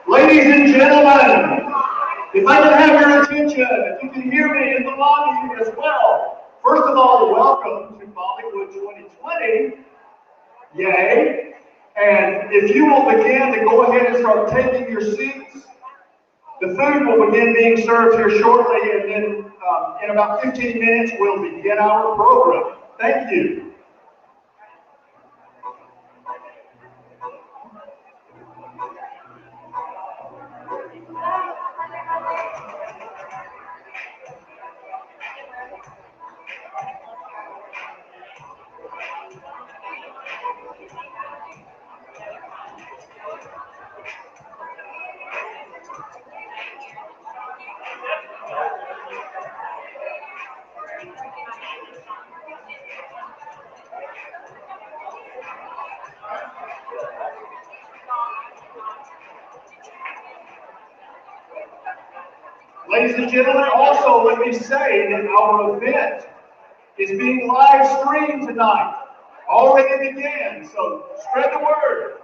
Ladies and gentlemen, if I can have your attention, if you can hear me in the lobby as well. First of all, welcome to Bollywood 2020. Yay. And if you will begin to go ahead and start taking your seats, the food will begin being served here shortly, and then in about 15 minutes, we'll begin our program. Thank you. Ladies and gentlemen, also let me say that our event is being live streamed tonight. Already began, so spread the word.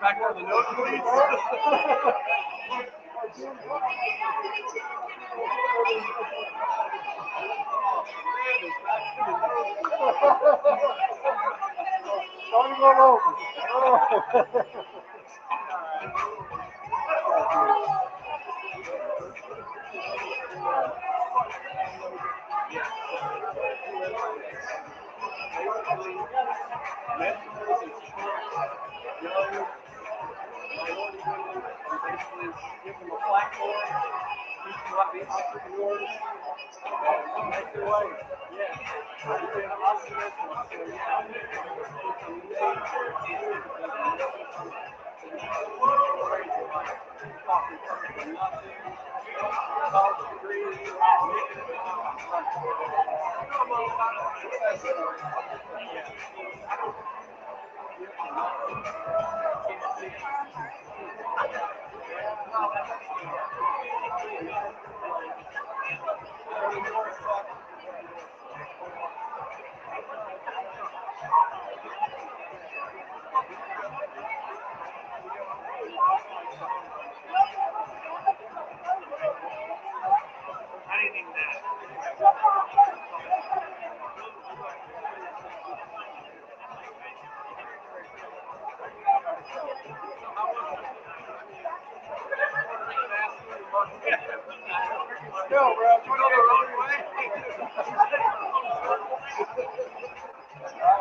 Back on the note, please. Don't go over. No, bro, I'm going the wrong way.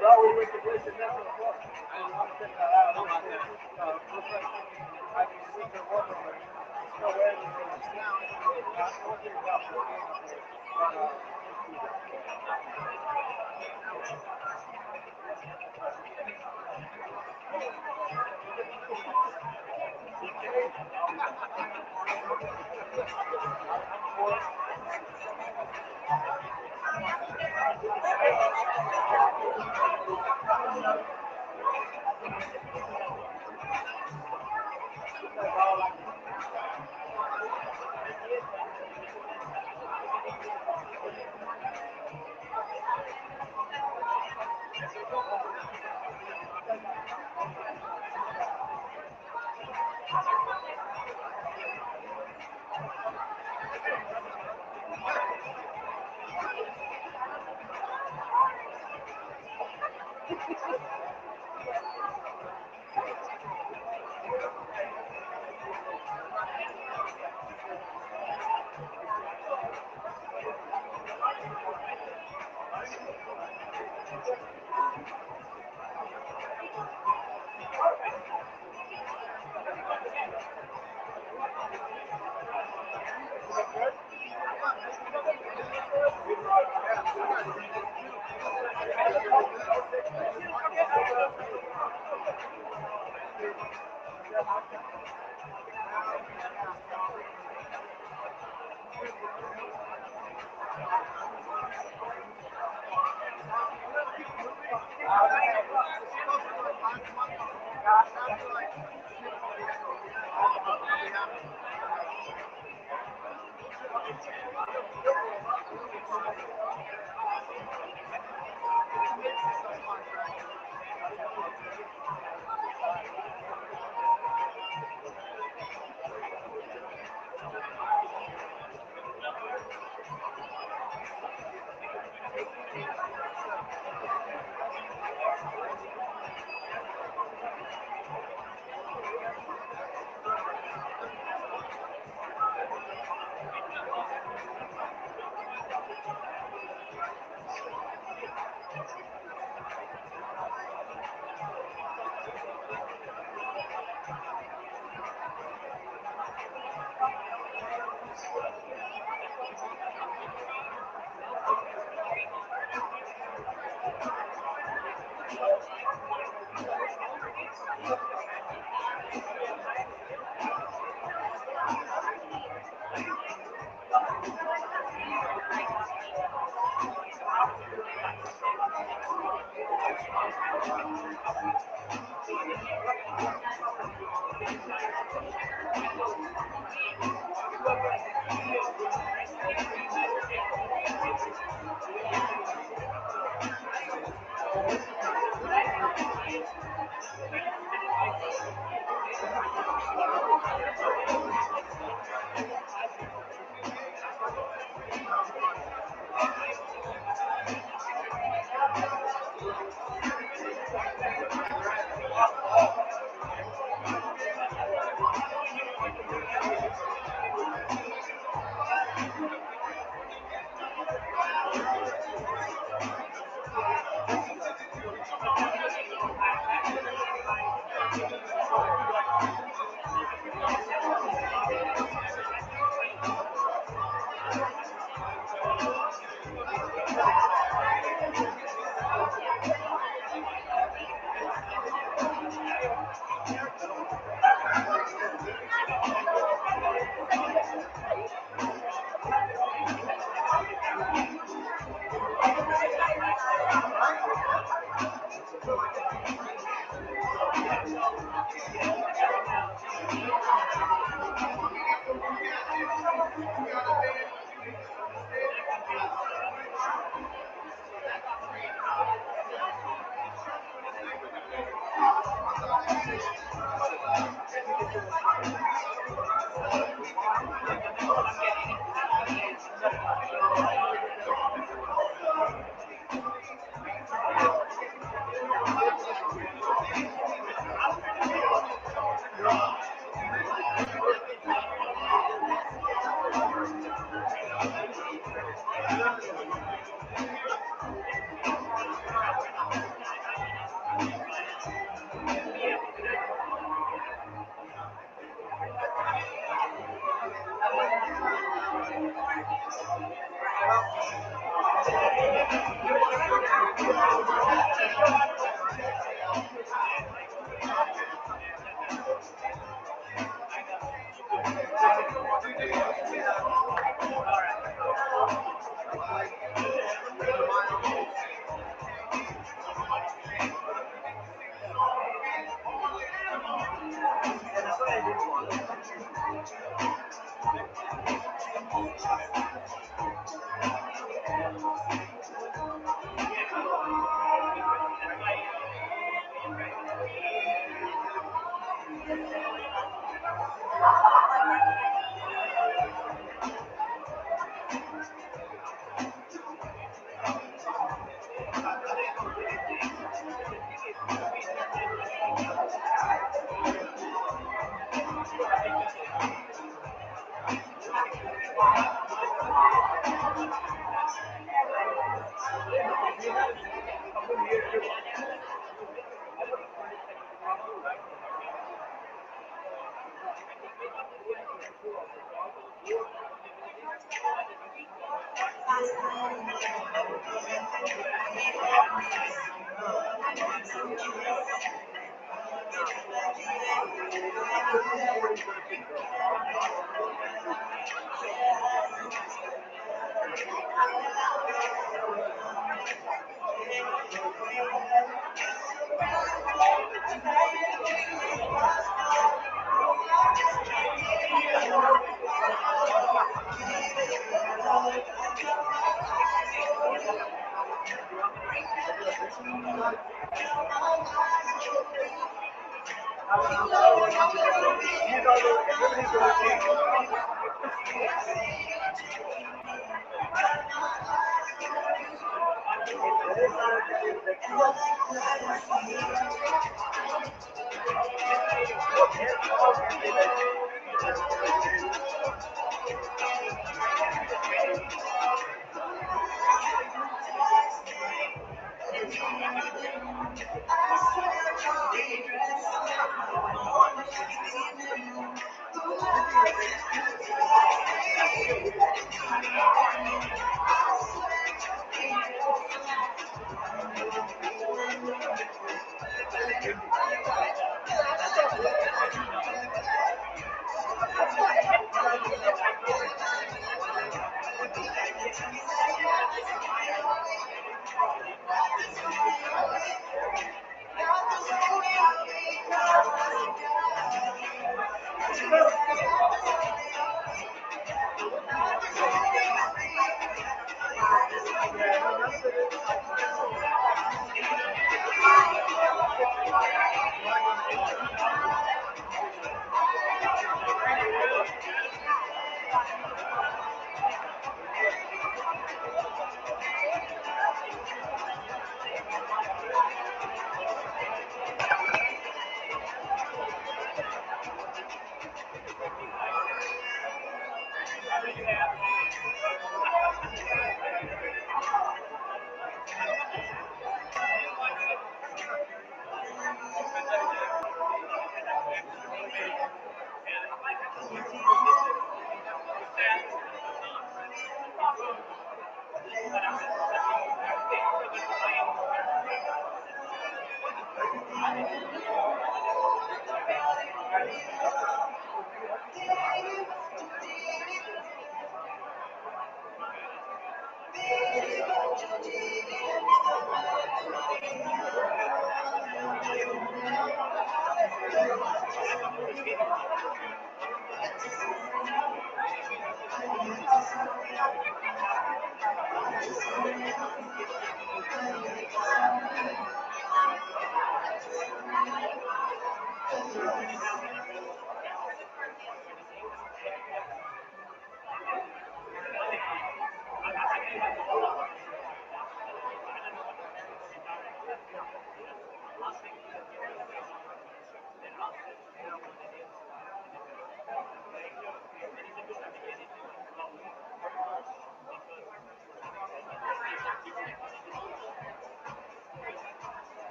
Bro, we went to Bush and that's what it was. I didn't want to check that out. How about that? Looks like I can see the water over there. There's no way we're going to now. I don't think about the game up there.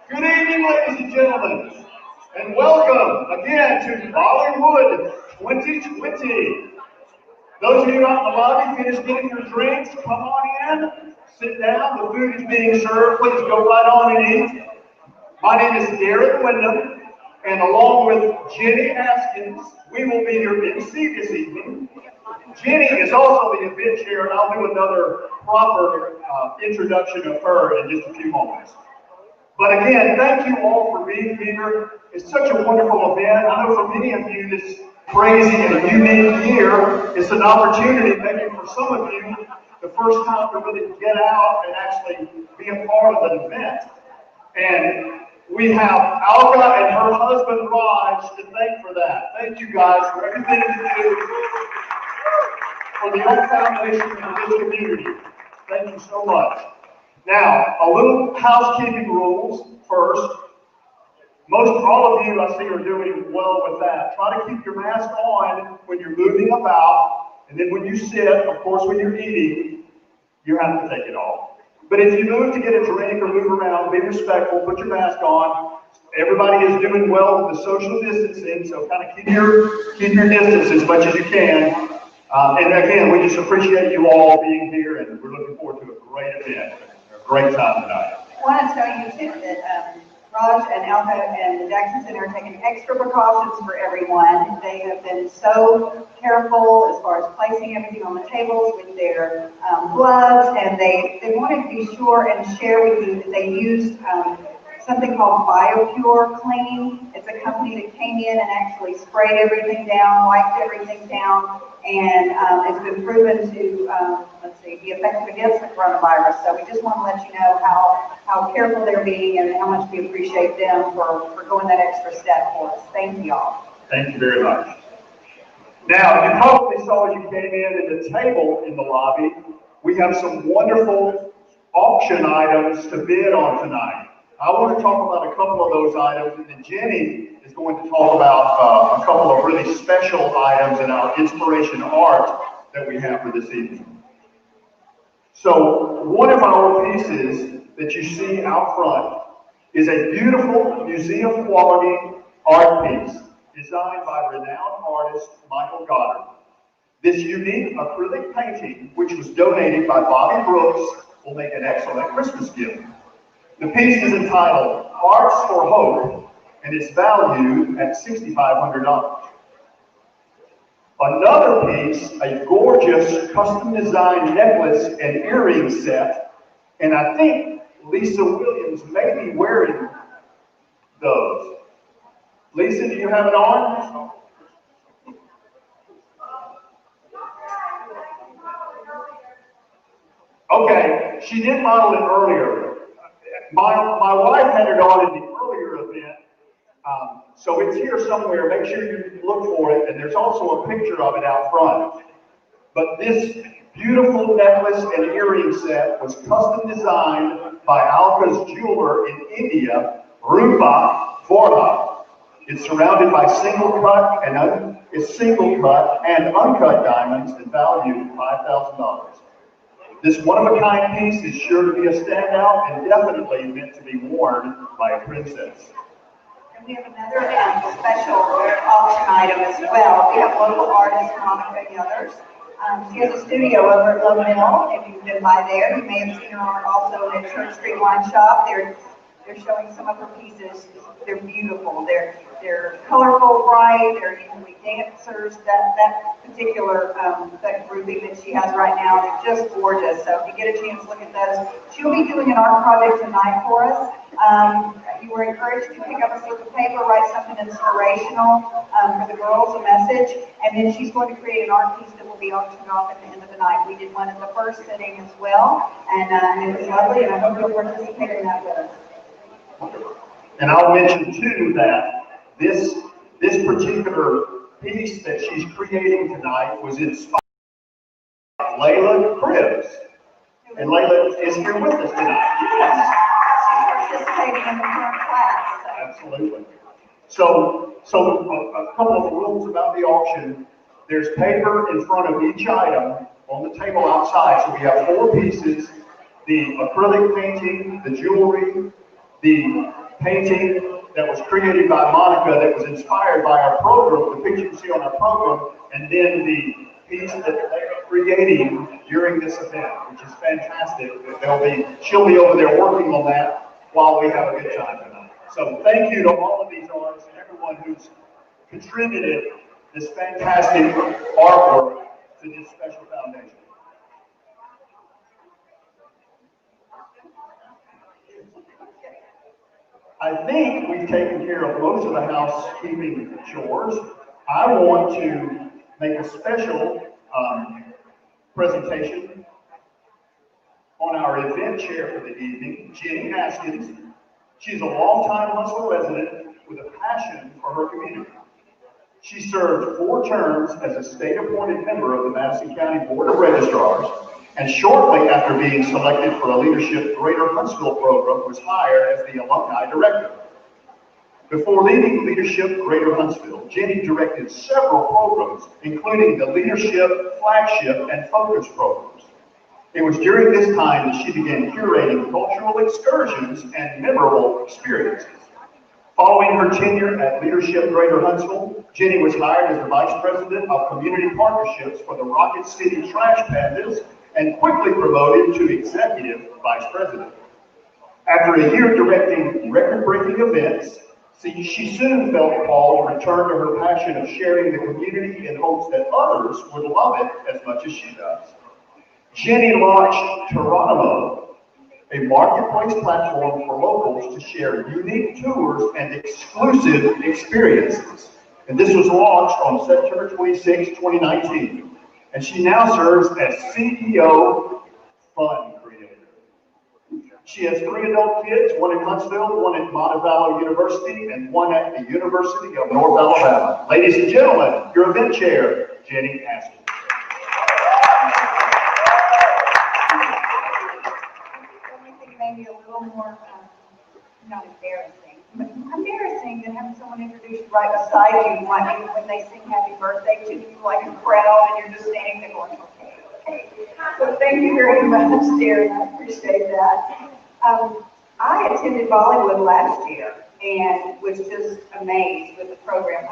Good evening, ladies and gentlemen, and welcome again to Bollywood 2020. Those of you out in the lobby, finish getting your drinks, come on in, sit down, the food is being served, please go right on and eat. My name is Derek Wyndham, and along with Jenny Haskins, we will be your MC this evening. Jenny is also the event chair, and I'll do another proper introduction of her in just a few moments. But again, thank you all for being here. It's such a wonderful event. I know for many of you, this crazy and unique year is an opportunity, maybe for some of you, the first time to really get out and actually be a part of an event. And we have Alka and her husband Raj to thank for that. Thank you guys for everything you do for the Oak Foundation and this community. Thank you so much. Now, a little housekeeping rules first. Most all of you I see are doing well with that. Try to keep your mask on when you're moving about, and then when you sit, of course, when you're eating, you have to take it off. But if you move to get a drink or move around, be respectful, put your mask on. Everybody is doing well with the social distancing, so kind of keep your distance as much as you can. And again, we just appreciate you all being here, and we're looking forward to a great event, a great time tonight. I want to tell you too that Raj and Alka and the Jackson Center are taking extra precautions for everyone. They have been so careful as far as placing everything on the tables with their gloves, and they wanted to be sure and share with you that they used something called BioPure Clean. It's a company that came in and actually sprayed everything down, wiped everything down, and it's been proven to, be effective against the coronavirus. So we just want to let you know how careful they're being and how much we appreciate them for going that extra step for us. Thank you all. Thank you very much. Now, you probably saw as you came in at the table in the lobby, we have some wonderful auction items to bid on tonight. I want to talk about a couple of those items, and then Jenny is going to talk about a couple of really special items in our inspiration art that we have for this evening. So one of our pieces that you see out front is a beautiful museum quality art piece designed by renowned artist Michael Goddard. This unique acrylic painting, which was donated by Bobby Brooks, will make an excellent Christmas gift. The piece is entitled Arts for Hope, and it's valued at $6,500. Another piece, a gorgeous custom-designed necklace and earring set, and I think Lisa Williams may be wearing those. Lisa, do you have it on? Okay, she did model it earlier. My wife had it on in the earlier event, so it's here somewhere. Make sure you look for it, and there's also a picture of it out front. But this beautiful necklace and earring set was custom designed by Alka's jeweler in India, Rupa Vorha. It's surrounded by single cut and uncut diamonds and valued at $5,000. This one-of-a-kind piece is sure to be a standout and definitely meant to be worn by a princess. And we have another special auction item as well. We have local artist Monica Yothers. She has a studio over at Love Mill. If you've been by there, you may have seen her art also at Church Street Wine Shop. They're showing some of her pieces. They're beautiful. They're colorful, bright. They're usually dancers. That particular that grouping that she has right now, they're just gorgeous. So if you get a chance to look at those, she'll be doing an art project tonight for us. You were encouraged to pick up a slip of paper, write something inspirational for the girls, a message, and then she's going to create an art piece that will be auctioned off at the end of the night. We did one at the first sitting as well, and it was lovely, and I hope you'll participate in that with us. And I'll mention too that this particular piece that she's creating tonight was inspired by Layla Cribs. And Layla is here with us tonight. Yes. She's participating in the current class. Absolutely. So a couple of rules about the auction. There's paper in front of each item on the table outside. So we have 4 pieces: the acrylic painting, the jewelry, the painting that was created by Monica that was inspired by our program, the picture you see on our program, and then the piece that they're creating during this event, which is fantastic. She'll be over there working on that while we have a good time tonight. So thank you to all of these artists and everyone who's contributed this fantastic artwork to this special foundation. I think we've taken care of most of the housekeeping chores. I want to make a special presentation on our event chair for the evening, Jenny Haskins. She's a longtime Huntsville resident with a passion for her community. She served 4 terms as a state-appointed member of the Madison County Board of Registrars, and shortly after being selected for a Leadership Greater Huntsville program, was hired as the alumni director. Before leading Leadership Greater Huntsville, Jenny directed several programs, including the Leadership Flagship and Focus programs. It was during this time that she began curating cultural excursions and memorable experiences. Following her tenure at Leadership Greater Huntsville, Jenny was hired as the Vice President of Community Partnerships for the Rocket City Trash Pandas and quickly promoted to Executive Vice President. After a year directing record-breaking events, she soon felt called to return to her passion of sharing the community in hopes that others would love it as much as she does. Jenny launched Toronto, a marketplace platform for locals to share unique tours and exclusive experiences. And this was launched on September 26, 2019. And she now serves as CEO Fun Creator. She has 3 adult kids, 1 in Huntsville, 1 at Montevallo University, and 1 at the University of North Alabama. Ladies and gentlemen, your event chair, Jenny Haskins. Maybe a little more, not embarrassing, but embarrassing than having someone introduce you right beside you, like when they sing happy birthday to you, like a crowd, and you're just standing there going, okay. So thank you very much, Darren. I appreciate that. I attended Bollywood last year and was just amazed with the program.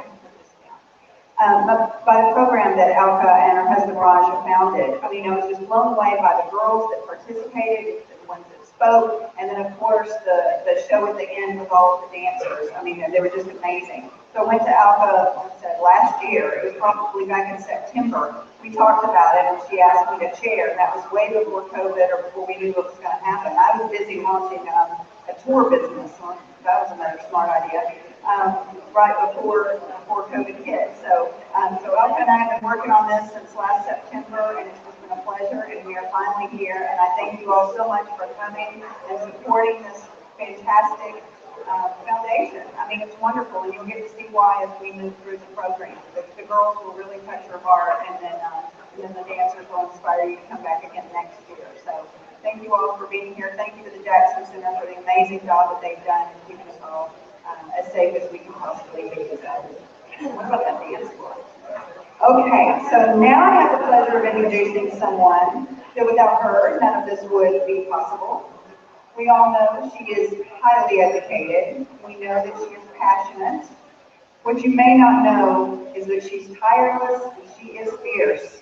By the program that Alka and her husband Raj have founded. I mean, I was just blown away by the girls that participated, the ones that spoke, and then of course the show at the end with all of the dancers. I mean, they were just amazing. So I went to Alka, like I said, last year. It was probably back in September. We talked about it, and she asked me to chair. And that was way before COVID or before we knew what was going to happen. I was busy launching a tour business. So that was another smart idea. Right before COVID hit. So Alka and I have been working on this since last September, and it's just been a pleasure, and we are finally here. And I thank you all so much for coming and supporting this fantastic foundation. I mean, it's wonderful, and you'll get to see why as we move through the program. The girls will really touch your heart, and then the dancers will inspire you to come back again next year. So thank you all for being here. Thank you to the Jackson Center for the amazing job that they've done in keeping us all as safe as we can possibly be. So, what about that dance floor? Okay, so now I have the pleasure of introducing someone that without her, none of this would be possible. We all know she is highly educated. We know that she is passionate. What you may not know is that she's tireless and she is fierce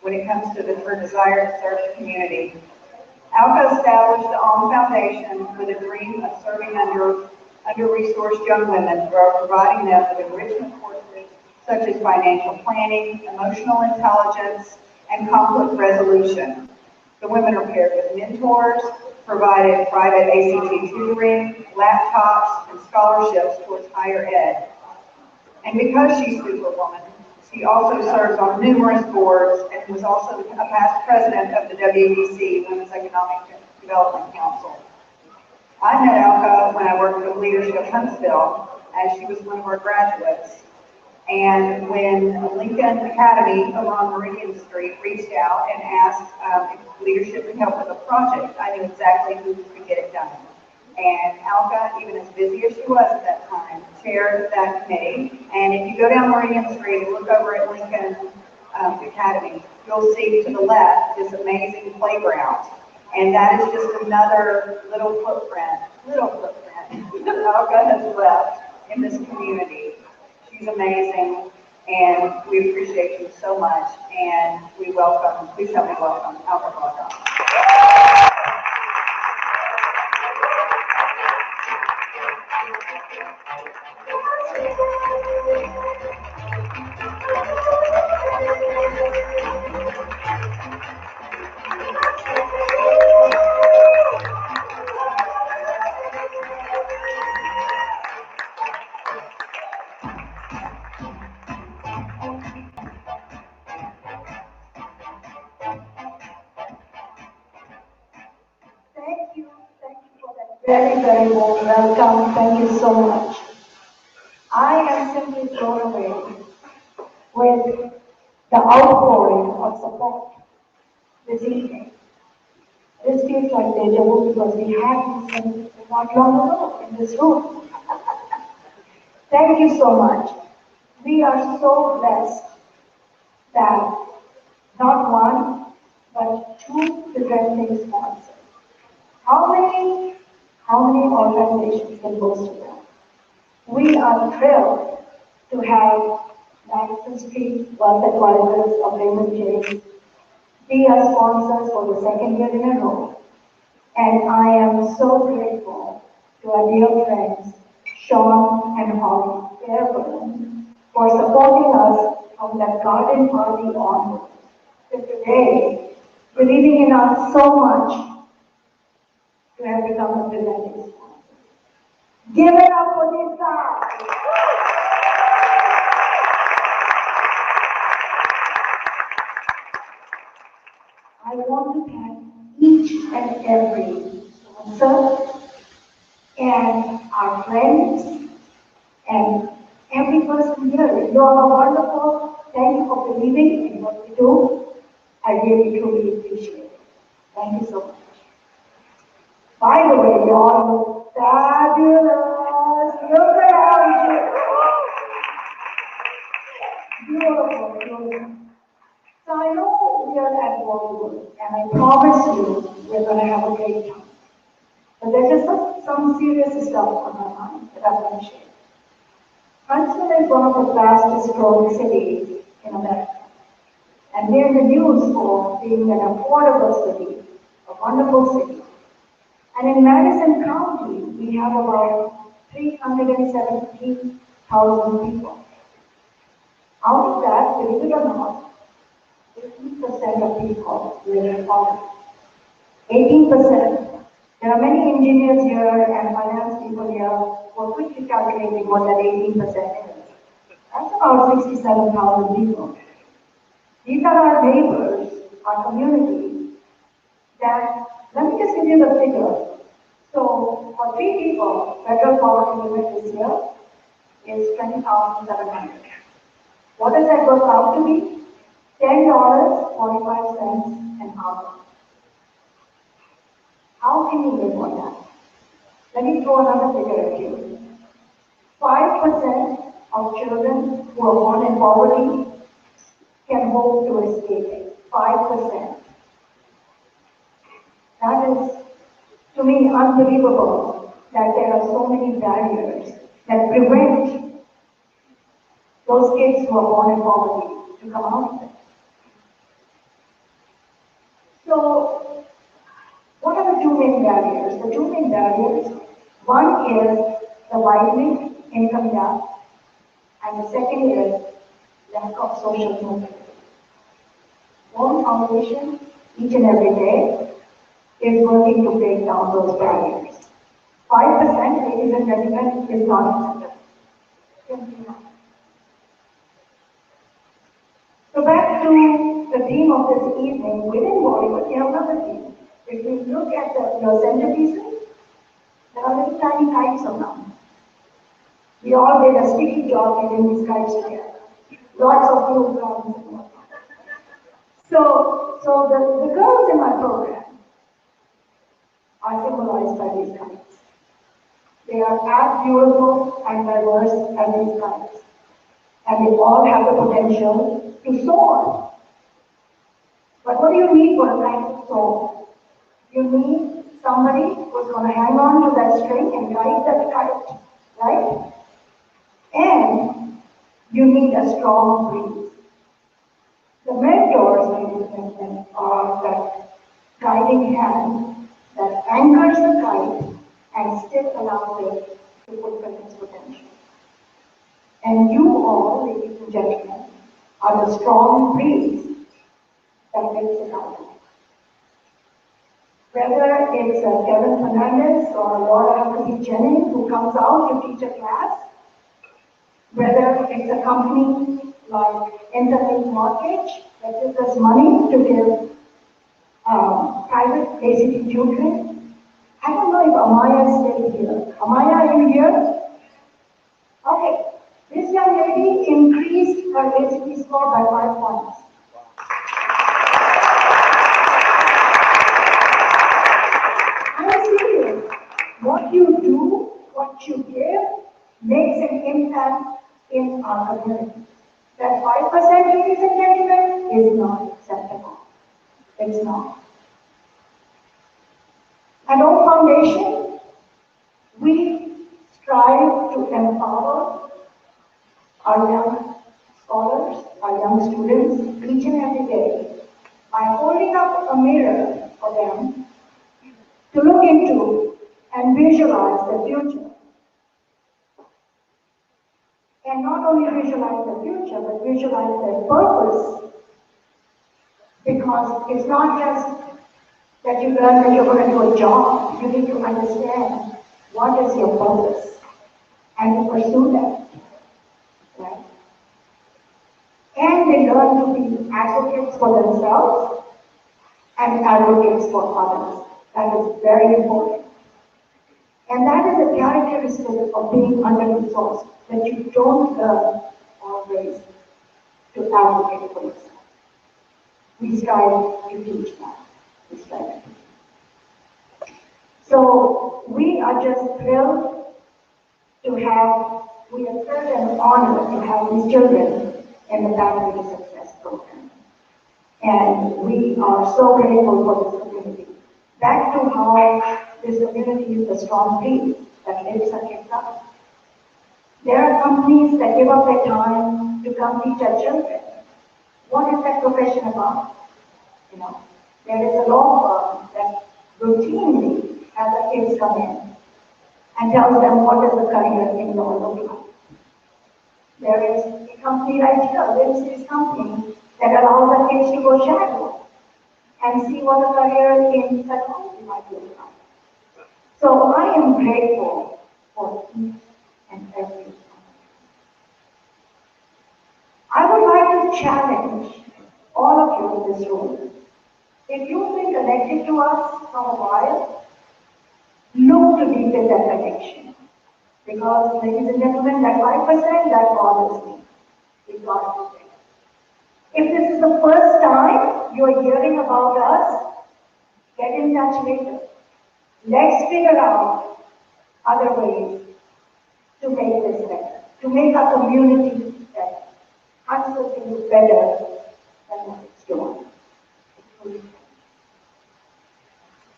when it comes to her desire to serve the community. Alka established the Alm Foundation with a dream of serving under-resourced young women by providing them with enrichment courses such as financial planning, emotional intelligence, and conflict resolution. The women are paired with mentors, provided private ACT tutoring, laptops, and scholarships towards higher ed. And because she's Superwoman, she also serves on numerous boards and was also a past president of the WEDC, Women's Economic Development Council. I met Alka when I worked with Leadership Huntsville, as she was one of our graduates. And when Lincoln Academy over on Meridian Street reached out and asked if leadership could help with a project, I knew exactly who could get it done. And Alka, even as busy as she was at that time, chaired that committee. And if you go down Meridian Street and look over at Lincoln Academy, you'll see to the left this amazing playground. And that is just another little footprint Alka has left in this community. She's amazing, and we appreciate you so much, and we welcome, please help me welcome Alka. Thank you for that very, very warm welcome. Thank you so much. I am simply blown away with the outpouring of support this evening. This feels like deja vu because we had this not long ago in this room. Thank you so much. We are so blessed that not one, but two presenting sponsors. How many organizations can boast of that? We are thrilled to have Madison Street Wealth Advisors of Raymond James be our sponsors for the second year in a row. And I am so grateful to our dear friends, Sean and Holly Fairburn, for supporting us from that garden party onwards to today, believing in us so much to have become a presenting sponsor. Give it up for these guys! I want to thank each and every sponsor and our friends and every person here. You all are wonderful. Thank you for believing in what we do. I really, truly appreciate it. Thank you so much. By the way, you all look fabulous. Look around you. Beautiful, beautiful. So I know we are at Bollywood, and I promise you we're going to have a great time. But there's just some serious stuff on my mind that I'm going to share. Huntsville is one of the fastest growing cities in America. And we're in the news for being an affordable city, a wonderful city. And in Madison County, we have about 370,000 people. Out of that, believe it or not, 18% of people live in poverty. 18%. There are many engineers here and finance people here who are quickly calculating what that 18% is. That's about 67,000 people. These are our neighbors, our community, that, let me just give you the figure. So, for 3 people, federal poverty limit this year is $20,700. What does that work out to be? $10.45 an hour. How can you live on that? Let me throw another figure at you. 5% of children who are born in poverty can hope to escape. 5%. That is, to me, unbelievable that there are so many barriers that prevent those kids who are born in poverty to come out of it. So, what are the 2 main barriers? The 2 main barriers, one is the widening income gap, and the second is lack of social mobility. One foundation, each and every day, is working to break down those barriers. 5%, ladies and gentlemen, is not acceptable. Simply not. So back to the theme of this evening, within Bollywood, we have another theme. If you look at your centerpieces, there are little tiny kites around. We all did a sticky job getting these kites together. Lots of glue guns and whatnot. So the girls in my program are symbolized by these kites. They are as beautiful and diverse as these kites. And they all have the potential to soar. But what do you need for a kite to soar? You need somebody who's going to hang on to that string and guide that kite, right? And you need a strong breeze. The mentors, ladies and gentlemen, are that guiding hand that anchors the kite and still allows it to fulfill its potential. And you all, ladies and gentlemen, are the strong breeze that makes it happen. Whether it's Kevin Fernandez or Laura Huckabee Jennings who comes out to teach a class, whether it's a company like Interlink Mortgage that gives us money to give private ACT tutoring. I don't know if Amaya is still here. Amaya, are you here? Okay. This young lady increased her ACT score by 5 points. I'm serious. What you do, what you give, makes an impact in our community. That 5%, ladies and gentlemen, is not acceptable. It's not. At our foundation, we strive to empower our young scholars, our young students, each and every day by holding up a mirror for them to look into and visualize the future. And not only visualize the future, but visualize their purpose. Because it's not just that you learn that you're going to do a job. You need to understand what is your purpose and to pursue that. Right? And they learn to be advocates for themselves and advocates for others. That is very important. And that is a characteristic of being under-resourced, that you don't learn always to advocate for yourself. We strive to teach that. We strive to teach that. So we are just thrilled to have, we are thrilled and honored to have these children in the Pathway to Success program. And we are so grateful for this community. Back to how this community is the strong breeze that lifts our kids up. There are companies that give up their time to come teach our children. What is that profession about? You know, there is a law firm that routinely has the kids come in and tells them what is the career in law look like. There is a company right here, Lindsay's company, that allows the kids to go shadow and see what a career in psychology might look like. So I am grateful for each and every one. I would like to challenge all of you in this room. If you've been connected to us for a while, look to deepen that connection. Because, ladies and gentlemen, that 5%, that bothers me. We've got to do it. If this is the first time you're hearing about us, get in touch later. Let's figure out other ways to make this better, to make our community better. Hudson can do better than what it's doing.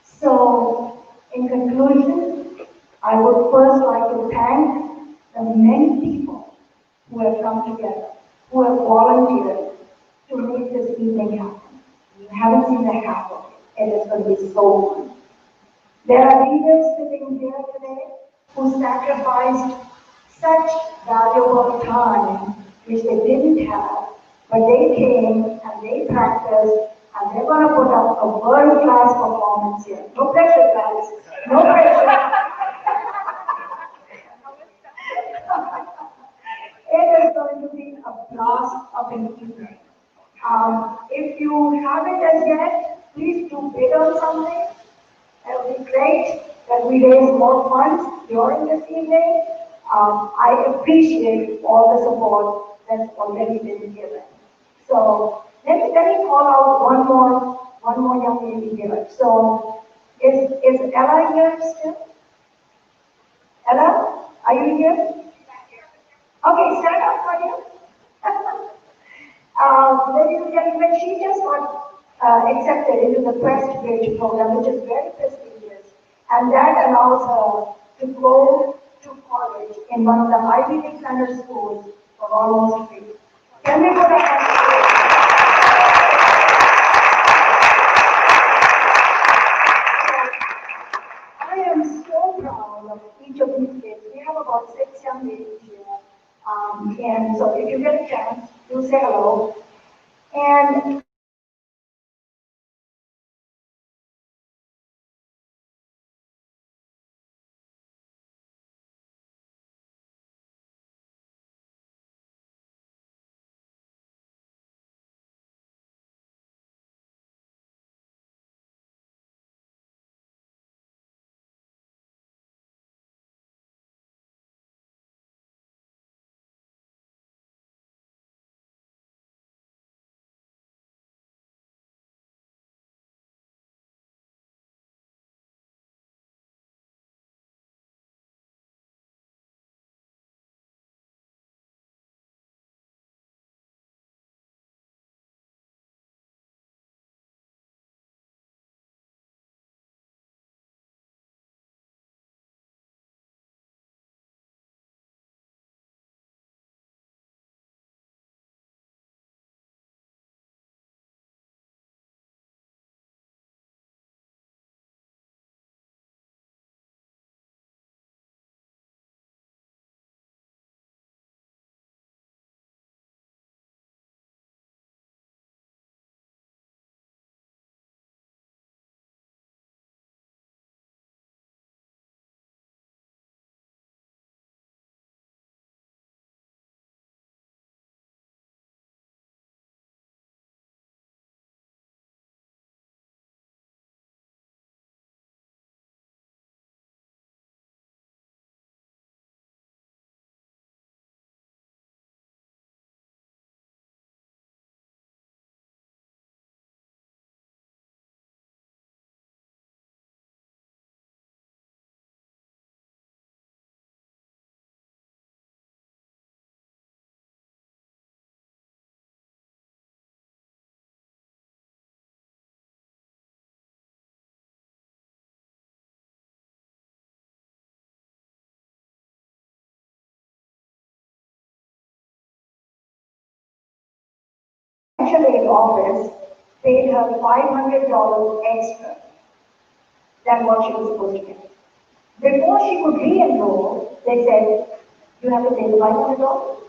So, in conclusion, I would first like to thank the many people who have come together, who have volunteered to make this evening happen. You haven't seen the half of it. It is going to be so fun. There are leaders sitting here today who sacrificed such valuable time which they didn't have, but they came and they practiced and they're going to put up a world-class performance here. No pressure, guys. No pressure. It is going to be a blast of an evening. If you haven't as yet, please do bid on something. It would be great that we raise more funds during this evening. I appreciate all the support that's already been given. So let me call out one more young lady here. So is Ella here still? Ella, are you here? Okay, stand up for you. Ladies and gentlemen, she just got accepted into the Quest Bridge program, which is very prestigious, and that allows her to go to college in one of the Ivy League standard schools for almost free. Can we put a hand I am so proud of each of these kids. We have about 6 young ladies here. And so if you get a chance, do say hello. And financial aid office paid her $500 extra than what she was supposed to get. Before she could re-enroll, they said, you have to pay the $500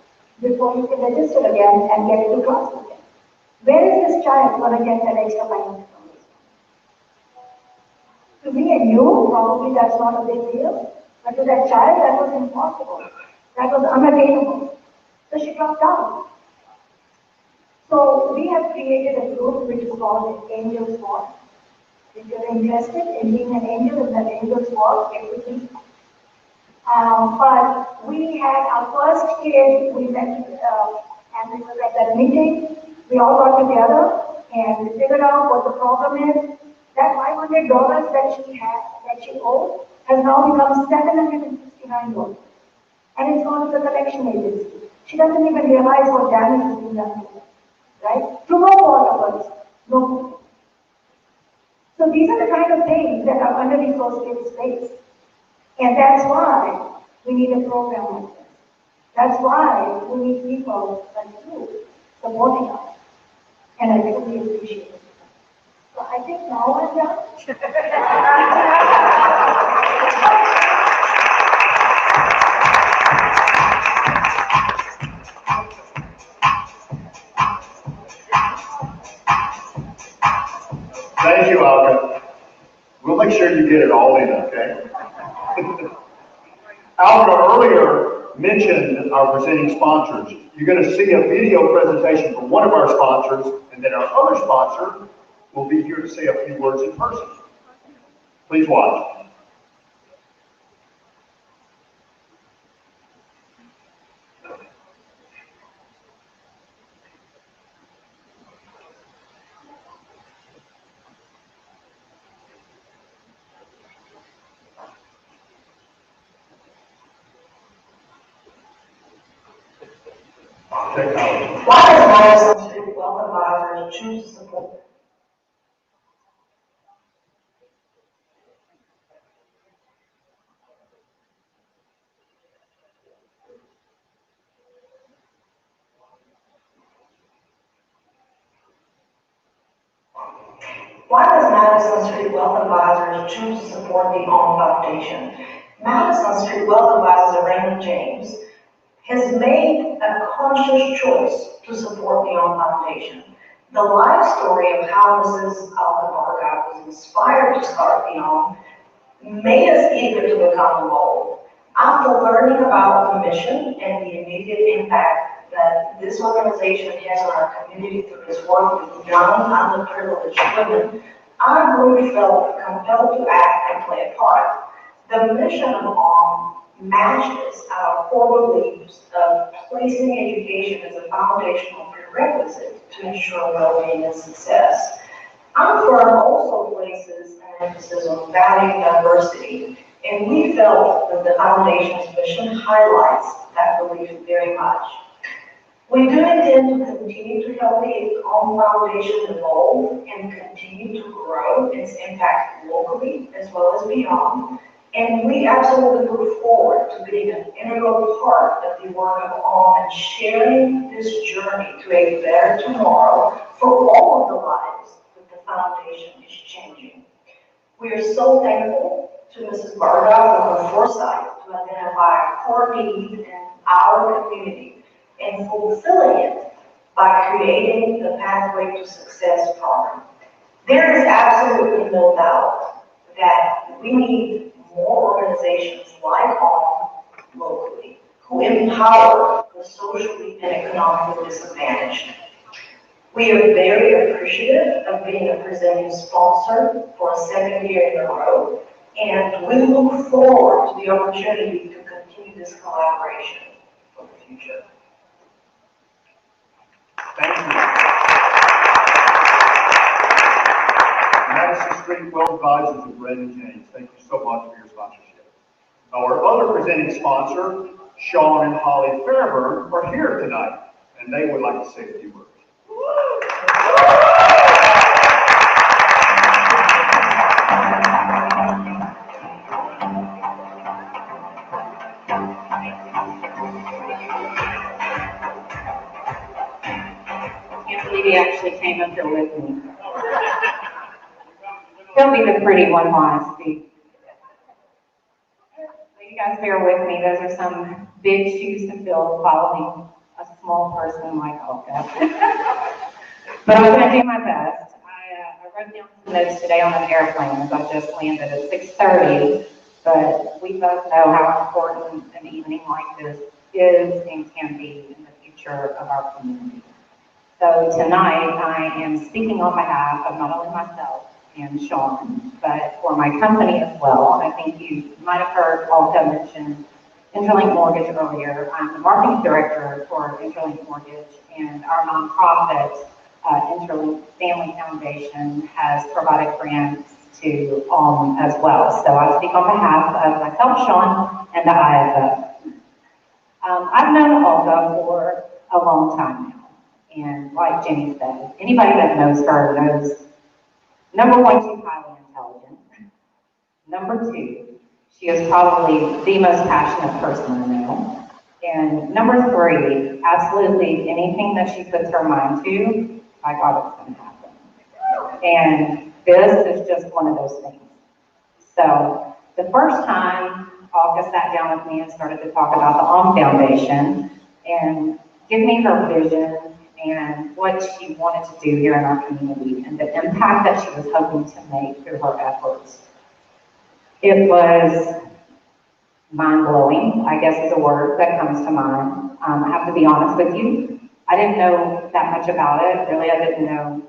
before you can register again and get into class again. Where is this child going to get that extra $500? To me and you, probably that's not a big deal, but to that child, that was impossible. That was unattainable. So she dropped out. So we have created a group which is called Angels Walk. If you're interested in being an angel in that Angels Walk, it will be. But we had our first kid, we met, and we were at that meeting. We all got together and we figured out what the problem is. That $500 that she owed, has now become $769. And it's gone to the collection agency. She doesn't even realize what damage has been done to her. Right? To no fault of us. No. So these are the kind of things that are under-resourced kids face. And that's why we need a program like this. That's why we need people like you supporting us. And I really appreciate it. So I think now I'm done. Thank you, Alka. We'll make sure you get it all in, okay? Alka earlier mentioned our presenting sponsors. You're going to see a video presentation from one of our sponsors, and then our other sponsor will be here to say a few words in person. Please watch. Why is Welcome Advisors choose to support Why does Madison Street Wealth Advisors choose to support the OWN Foundation? Madison Street Wealth Advisors, Raymond James, has made a conscious choice to support the OWN Foundation. The life story of how Mrs. Alcabarga was inspired to start the OWN made us eager to become involved. After learning about the mission and the immediate impact that this organization has on our community through its work with young, underprivileged women, I really felt compelled to act and play a part. The mission of OWN matches our core beliefs of placing education as a foundational prerequisite to ensure well-being and success. Our firm also places an emphasis on valuing diversity, and we felt that the foundation's mission highlights that belief very much. We do intend to continue to help the OWN Foundation evolve and continue to grow its impact locally as well as beyond. And we absolutely look forward to being an integral part of the work of OWN and sharing this journey to a better tomorrow for all of the lives that the foundation is changing. We are so thankful to Mrs. Varga for her foresight to identify a core need in our community and fulfilling it by creating the Pathway to Success program. There is absolutely no doubt that we need more organizations like OWN locally who empower the socially and economically disadvantaged. We are very appreciative of being a presenting sponsor for a second year in a row, and we look forward to the opportunity to continue this collaboration for the future. Thank you. Madison Street Wealth Advisors of Raymond James, thank you so much for your sponsorship. Our other presenting sponsor, Sean and Holly Fairburn, are here tonight, and they would like to say a few words. Can't believe he actually came up here with me. He'll be the pretty one while I speak. So you guys bear with me. Those are some big shoes to fill following a small person like Olga. But I'm going to do my best. I wrote down some notes today on an airplane as I just landed at 6:30, but we both know how important an evening like this is and can be in the future of our community. So tonight I am speaking on behalf of not only myself and Sean, but for my company as well. I think you might have heard Olga mention Interlink Mortgage earlier. I'm the marketing director for Interlink Mortgage, and our nonprofit, Interlink Family Foundation, has provided grants to as well. So I speak on behalf of myself, Sean, and the IFO. I've known Olga for a long time now. And like Jenny said, anybody that knows her knows, number one, she's highly intelligent. Number two, she is probably the most passionate person I know. And number three, absolutely anything that she puts her mind to, by God, it's going to happen. And this is just one of those things. So the first time Olga sat down with me and started to talk about the OWN Foundation and give me her vision and what she wanted to do here in our community and the impact that she was hoping to make through her efforts. It was mind-blowing, I guess is a word that comes to mind. I have to be honest with you. I didn't know that much about it. Really, I didn't know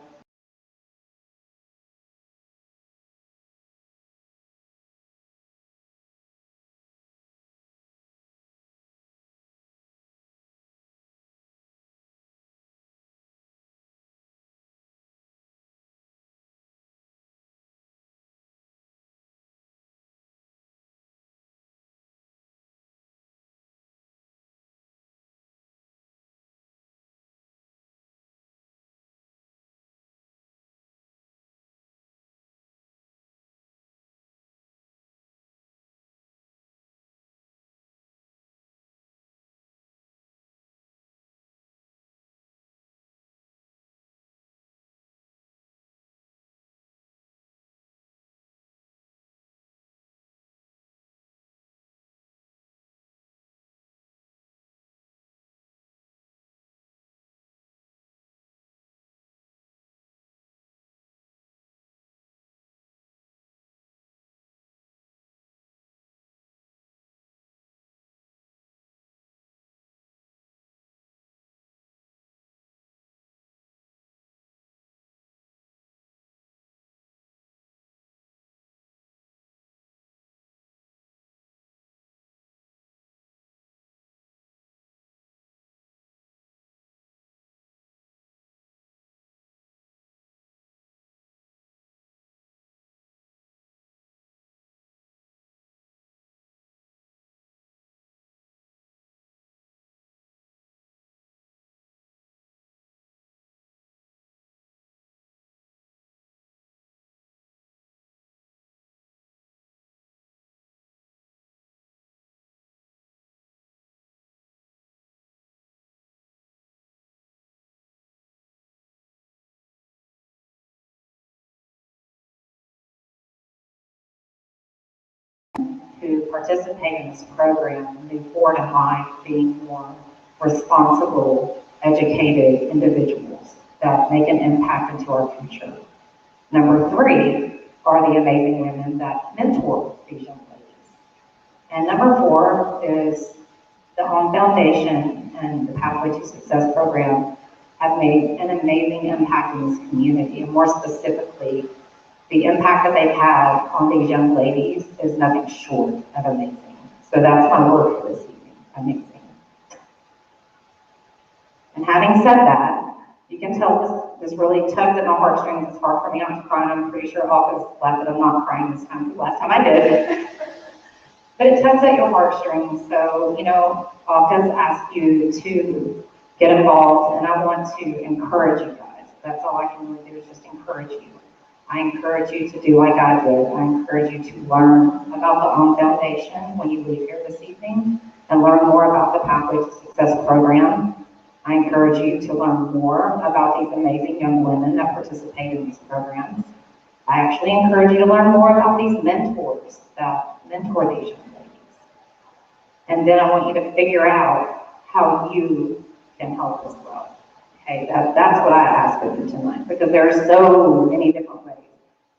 who participate in this program move forward in life being more responsible, educated individuals that make an impact into our future. Number 3 are the amazing women that mentor these young ladies. And number 4 is the Home Foundation and the Pathway to Success program have made an amazing impact in this community, and more specifically, the impact that they've had on these young ladies is nothing short of amazing. So that's my word for this evening, amazing. And having said that, you can tell this really tugs at my heartstrings. It's hard for me not to cry, and I'm pretty sure Alka's glad that I'm not crying this time, because last time I did. But it tugs at your heartstrings. So, you know, Alka's asked you to get involved, and I want to encourage you guys. That's all I can really do is just encourage you. I encourage you to do like I did. I encourage you to learn about the Home Foundation when you leave here this evening, and learn more about the Pathway to Success program. I encourage you to learn more about these amazing young women that participate in these programs. I actually encourage you to learn more about these mentors that mentor these young ladies. And then I want you to figure out how you can help as well. Okay, that's what I ask of you tonight, because there are so many different ways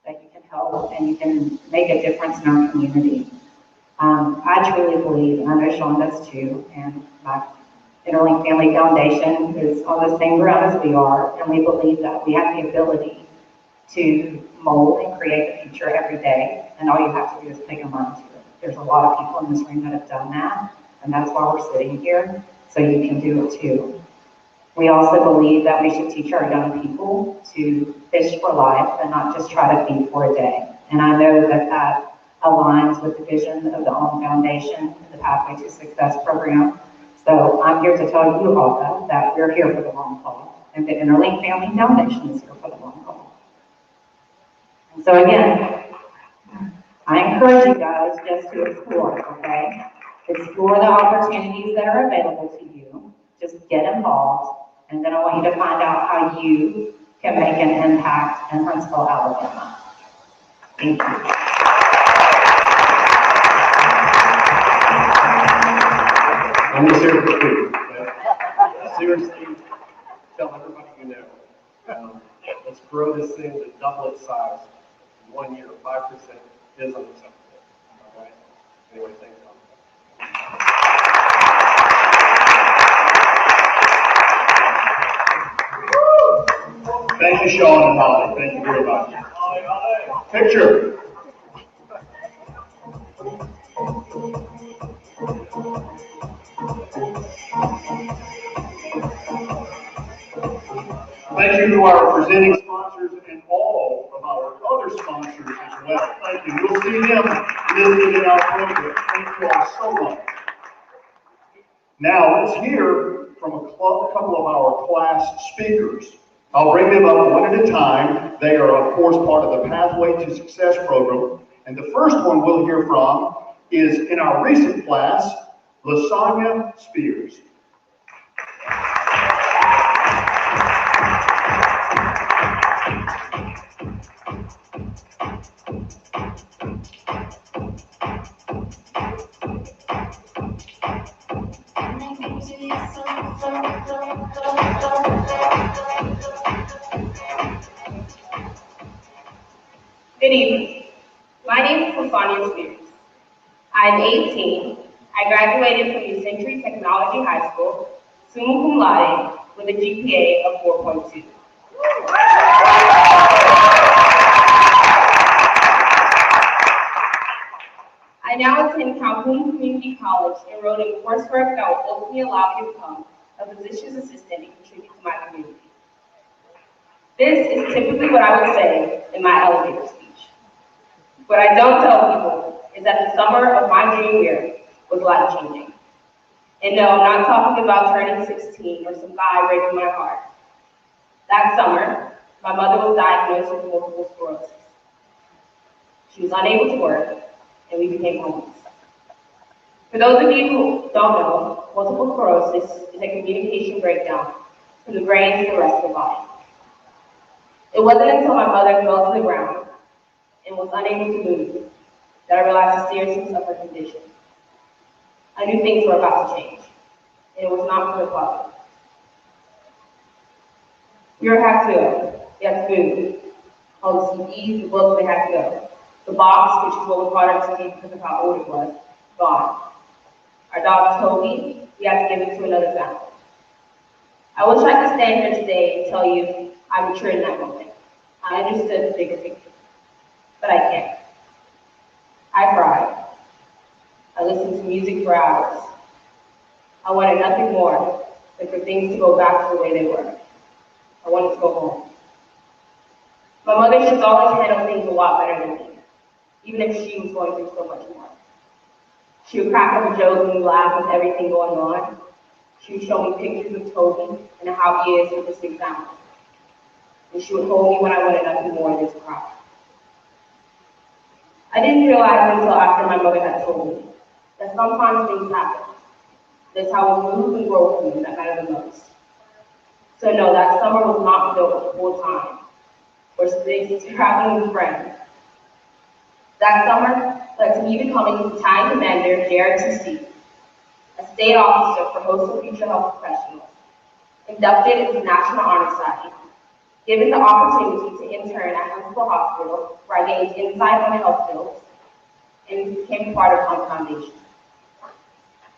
that you can help and you can make a difference in our community. I truly believe, and I know Sean does too, and my Interlink Family Foundation is on the same ground as we are, and we believe that we have the ability to mold and create the future every day, and all you have to do is take a mind to it. There's a lot of people in this room that have done that, and that's why we're sitting here, so you can do it too. We also believe that we should teach our young people to fish for life and not just try to feed for a day. And I know that that aligns with the vision of the Home Foundation and the Pathway to Success program. So I'm here to tell you all that we're here for the long haul, and the Interlink Family Foundation is here for the long haul. And so again, I encourage you guys just to explore, okay? Explore the opportunities that are available to you. Just get involved, and then I want you to find out how you can make an impact in Huntsville, Alabama. Thank you. I'm just here for food, but seriously, tell everybody you know. Let's grow this thing to double its size in 1 year. 5% is unacceptable. All right? Anyway, thanks. Thank you, Sean and Holly. Thank you very much. Picture. Thank you to our presenting sponsors and all of our other sponsors as well. Thank you. You'll see them listed in our program. Thank you all so much. Now let's hear from a couple of our class speakers. I'll bring them up one at a time. They are, of course, part of the Pathway to Success program. And the first one we'll hear from is, in our recent class, Lasagna Spears. Good evening. My name is Lasagna Spears. I'm 18. I graduated from New Century Technology High School, summa cum laude, with a GPA of 4.2. I now attend Calhoun Community College, enrolled in coursework that will ultimately allow me to become a physician's assistant and contribute to my community. This is typically what I would say in my elevator speech. What I don't tell people is that the summer of my junior year was life-changing. And no, I'm not talking about turning 16 or some guy breaking my heart. That summer, my mother was diagnosed with multiple sclerosis. She was unable to work, and we became homeless. For those of you who don't know, multiple sclerosis is a communication breakdown from the brain to the rest of the body. It wasn't until my mother fell to the ground and was unable to move that I realized the seriousness of her condition. I knew things were about to change, and it was not for the public. We had to go. We had to move. All the CDs, the books, they had to go. The box, which is what we called our TV because of how old it was, gone. Our dog Toby, we had to give it to another family. I wish I could stand here today and tell you I matured in that moment. I understood the bigger picture, but I can't. I cried. I listened to music for hours. I wanted nothing more than for things to go back to the way they were. I wanted to go home. My mother, she's always handled things a lot better than me, even if she was going through so much more. She would crack up a joke and laugh with everything going on. She would show me pictures of Toby and how he is with his big family. And she would hold me when I wanted nothing more than to cry. I didn't realize until after my mother had told me that sometimes things happen. That's how we move and grow things that matter the most. So no, that summer was not filled with full time or space traveling with friends. That summer led to me becoming Battalion Commander JRTC, a state officer for host of future health professionals, inducted into the National Honor Society, given the opportunity to intern at Huntsville Hospital, where I gained insight on the health field, and became part of Foundation.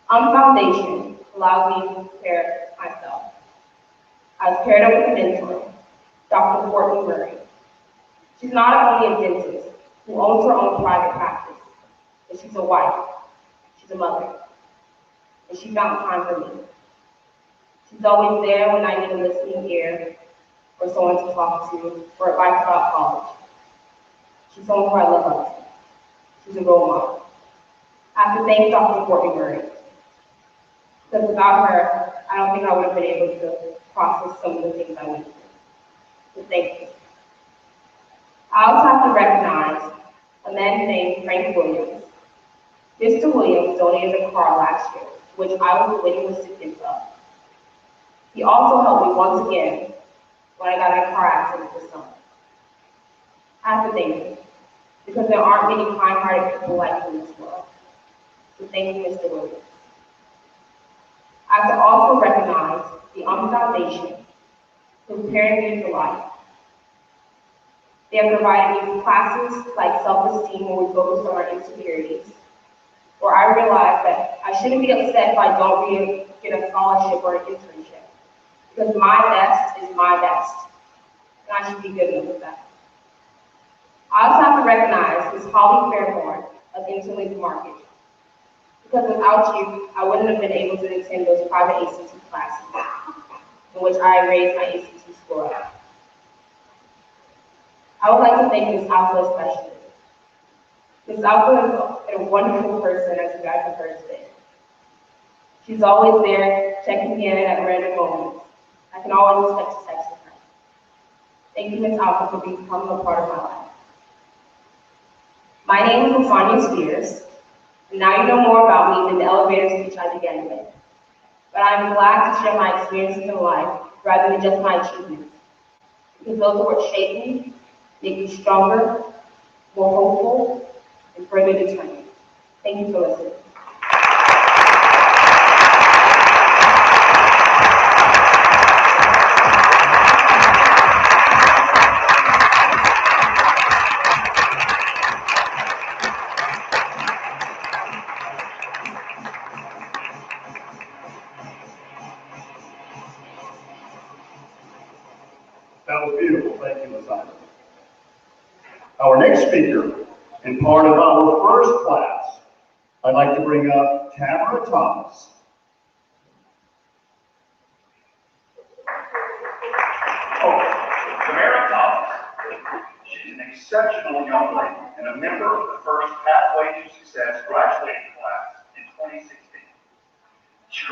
Foundation allowed me to prepare myself. I was paired up with a mentor, Dr. Courtney Murray. She's not only a dentist who owns her own private practice, but she's a wife, she's a mother, and she found time for me. She's always there when I need a listening ear or someone to talk to or advice about college. She's someone who I look up to. She's a role model. I have to thank Dr. Courtney Murray, because without her, I don't think I would have been able to process some of the things I went through. So thank you. I also have to recognize a man named Frank Williams. Mr. Williams donated a car last year, which I was the waiting recipient of. He also helped me once again when I got in a car accident this summer. I have to thank him, because there aren't many kind-hearted people like him in this world. So thank you, Mr. Williams. I have to also recognize the Foundation for preparing me for life. They have provided me with classes like self-esteem where we focus on our insecurities, where I realized that I shouldn't be upset if I don't get a scholarship or an internship, because my best is my best, and I should be good enough with that. I also have to recognize Ms. Holly Fairborn of Interlink Market, because without you, I wouldn't have been able to attend those private ACT classes in which I raised my ACT score up. I would like to thank Ms. Alpha especially. Ms. Alpha is a wonderful person, as you guys have heard today. She's always there, checking me in at random moments. I can always expect to text with her. Thank you, Ms. Alpha, for becoming a part of my life. My name is Lasagna Spears, and now you know more about me than the elevator speech I began with. But I'm glad to share my experiences in life rather than just my achievements, because those are what shape me, make me stronger, more hopeful, and further determined. Thank you for listening. That was beautiful. Thank you, Lasagna. Our next speaker, and part of our first class, I'd like to bring up Tamara Thomas. Tamara Thomas. She's an exceptional young lady and a member of the first Pathway to Success graduating class in 2016. She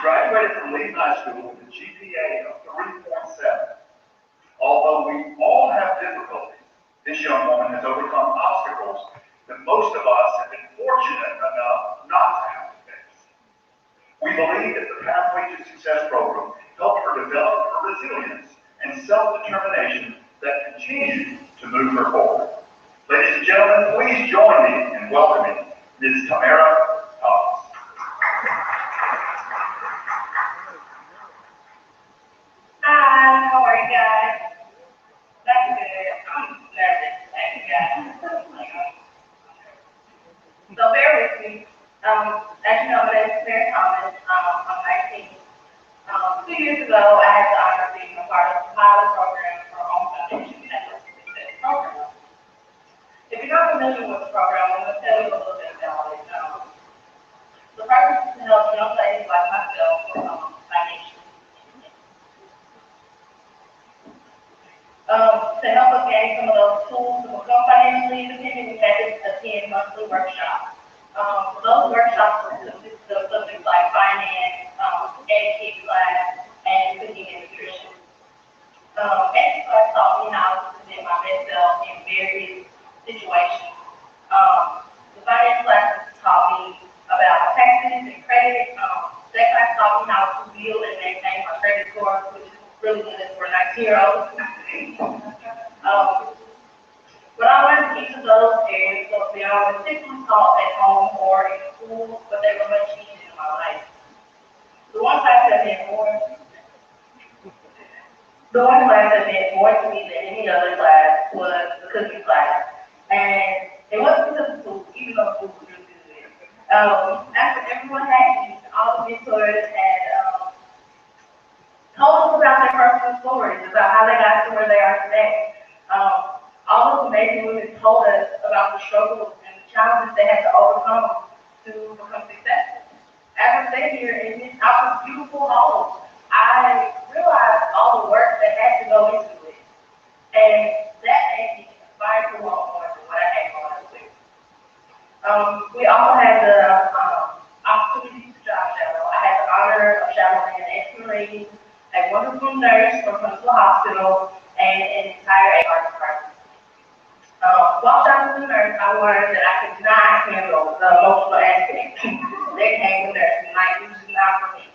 graduated from Lee High School with a GPA of 3.7. Although we all have difficulties, this young woman has overcome obstacles that most of us have been fortunate enough not to have to face. We believe that the Pathway to Success program helped her develop her resilience and self-determination that continue to move her forward. Ladies and gentlemen, please join me in welcoming Ms. Tamara Thomas. Hi, how are you guys? That's good. I'm nervous. Thank you guys. So bear with me. As you know, my name is Mary Thomas. I'm 19. 2 years ago, I had the honor of being a part of the pilot program for Home Foundation Network Success Program. If you're not familiar with the program, I'm going to tell you a little bit about it. The purpose is to help young ladies like myself financially. To help us gain some of those tools to become financially independent, we had to attend monthly workshops. Those workshops will consist of subjects like finance, etiquette class, and cooking and nutrition. Etiquette class taught me how to present my best self in various situations. The finance class taught me about taxes and credit. That class taught me how to build and maintain my credit score, which is really good for 19-year-olds. What I learned in each of those areas was beyond the typically taught at home or in school, but they were much needed in my life. The one class that meant more to me than any other class was the cooking class. And it wasn't because of food, even though food was really good. After everyone had eaten, all the mentors had told us about their personal stories, about how they got to where they are today. All those amazing women told us about the struggles and the challenges they had to overcome to become successful. As I stayed here in this beautiful home, I realized all the work that had to go into it. And that made me inspired to want more than what I had going on with. We also had the opportunity to job shadow. I had the honor of shadowing an ex-Marine, a wonderful nurse from Huntsville Hospital, and an entire HR department. While shadowing the nurse, I learned that I could not handle the emotional aspect. They came with nurse, and night was just not for me.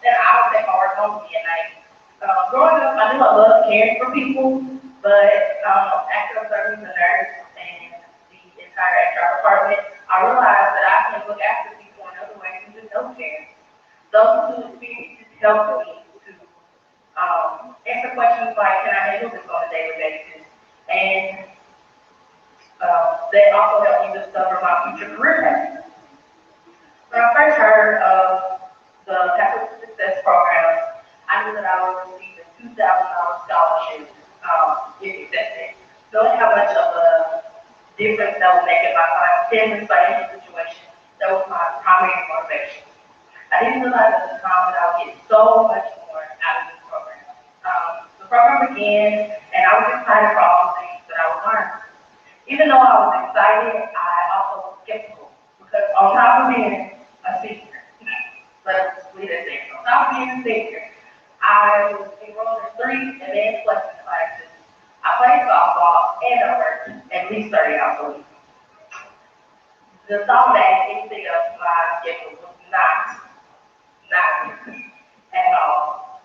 Then I would take my work home with me at night. Growing up, I knew I loved caring for people, but after serving the nurse and the entire HR department, I realized that I can look after people in other ways than just healthcare. Those two experiences helped me to answer questions like, can I handle this on a daily basis? And they also helped me discover my future career path. When I first heard of the Pathway to Success program, I knew that I would receive a $2,000 scholarship if accepted. Knowing how much of a difference that would make in my family's financial situation, that was my primary motivation. I didn't realize at the time that I would get so much more out of this program. The program began, and I was excited for all the things that I would learn. Even though I was excited, I also was skeptical, because on top of being a senior, let's leave it there. On top of being a senior, I was enrolled in 3 advanced lesson classes. I played softball, and I worked at least 30 hours a week. The thought that anything else in my schedule was not at all.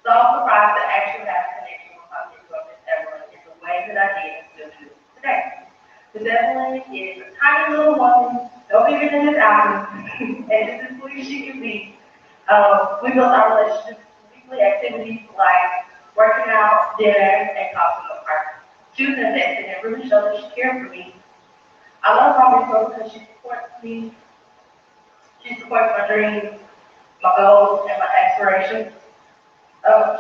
So I was surprised to actually have a connection with my mentor, Miss Evelyn, in the way that I did and still do today. Miss Evelyn is a tiny little woman, no bigger than this album, and just as sweet as she can be. We built our relationship through weekly activities like working out, dinner, and coffee in the park. She was invested and really showed that she cared for me. I love my mentor because she supports me. She supports my dreams, my goals, and my aspirations.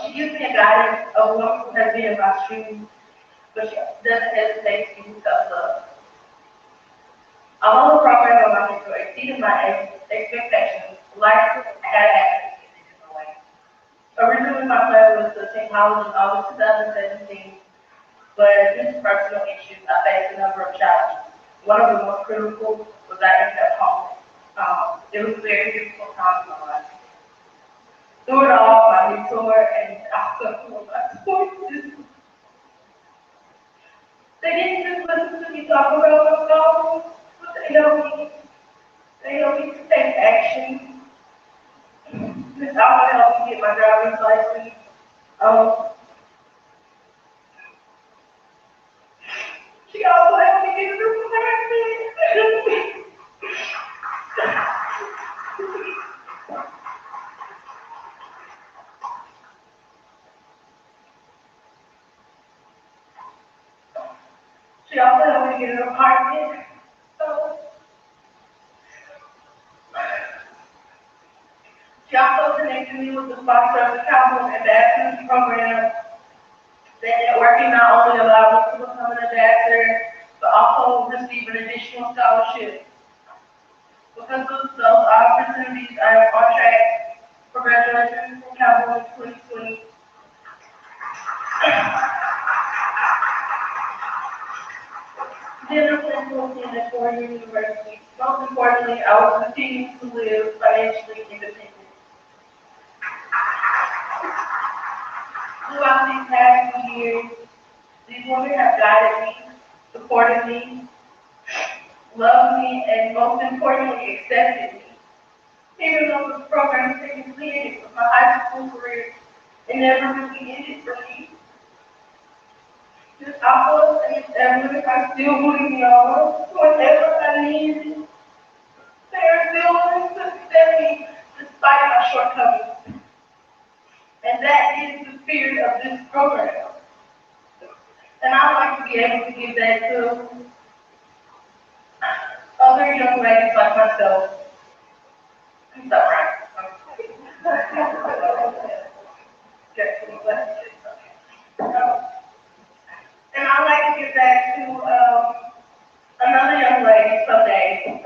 She gives me a guidance of a woman who has been in my shoes, but she doesn't hesitate to use self-love. Although the program of my mentor exceeded my expectations, life had happened in a different way. Originally, my plan was to attend college in August 2017, but due to personal issues, I faced a number of challenges. One of the most critical was I ended up home. It was a very difficult time in my life. Through it all, my mentor and also my choices, they didn't just listen to me talk about my problems, but they helped me to take action. This also helped me get my driver's license. to get an apartment. So she also connected me with the sponsor of the Cowboy Ambassadors Program. That networking not only allowed me to become an ambassador, but also receive an additional scholarship. Because of those opportunities, I am on track for graduation from Cowboy 2020. Then I plan to attend a four-year university. Most importantly, I will continue to live financially independent. Throughout these past 2 years, these women have guided me, supported me, loved me, and most importantly, accepted me. Even though this program technically ended with my high school career, it never really ended for me. This Apple and this Evelyn are still putting me on whenever I need it. They are still willing to accept me despite my shortcomings. And that is the spirit of this program. And I'd like to be able to give that to other young ladies like myself. Is that right? And I'd like to give that to another young lady someday.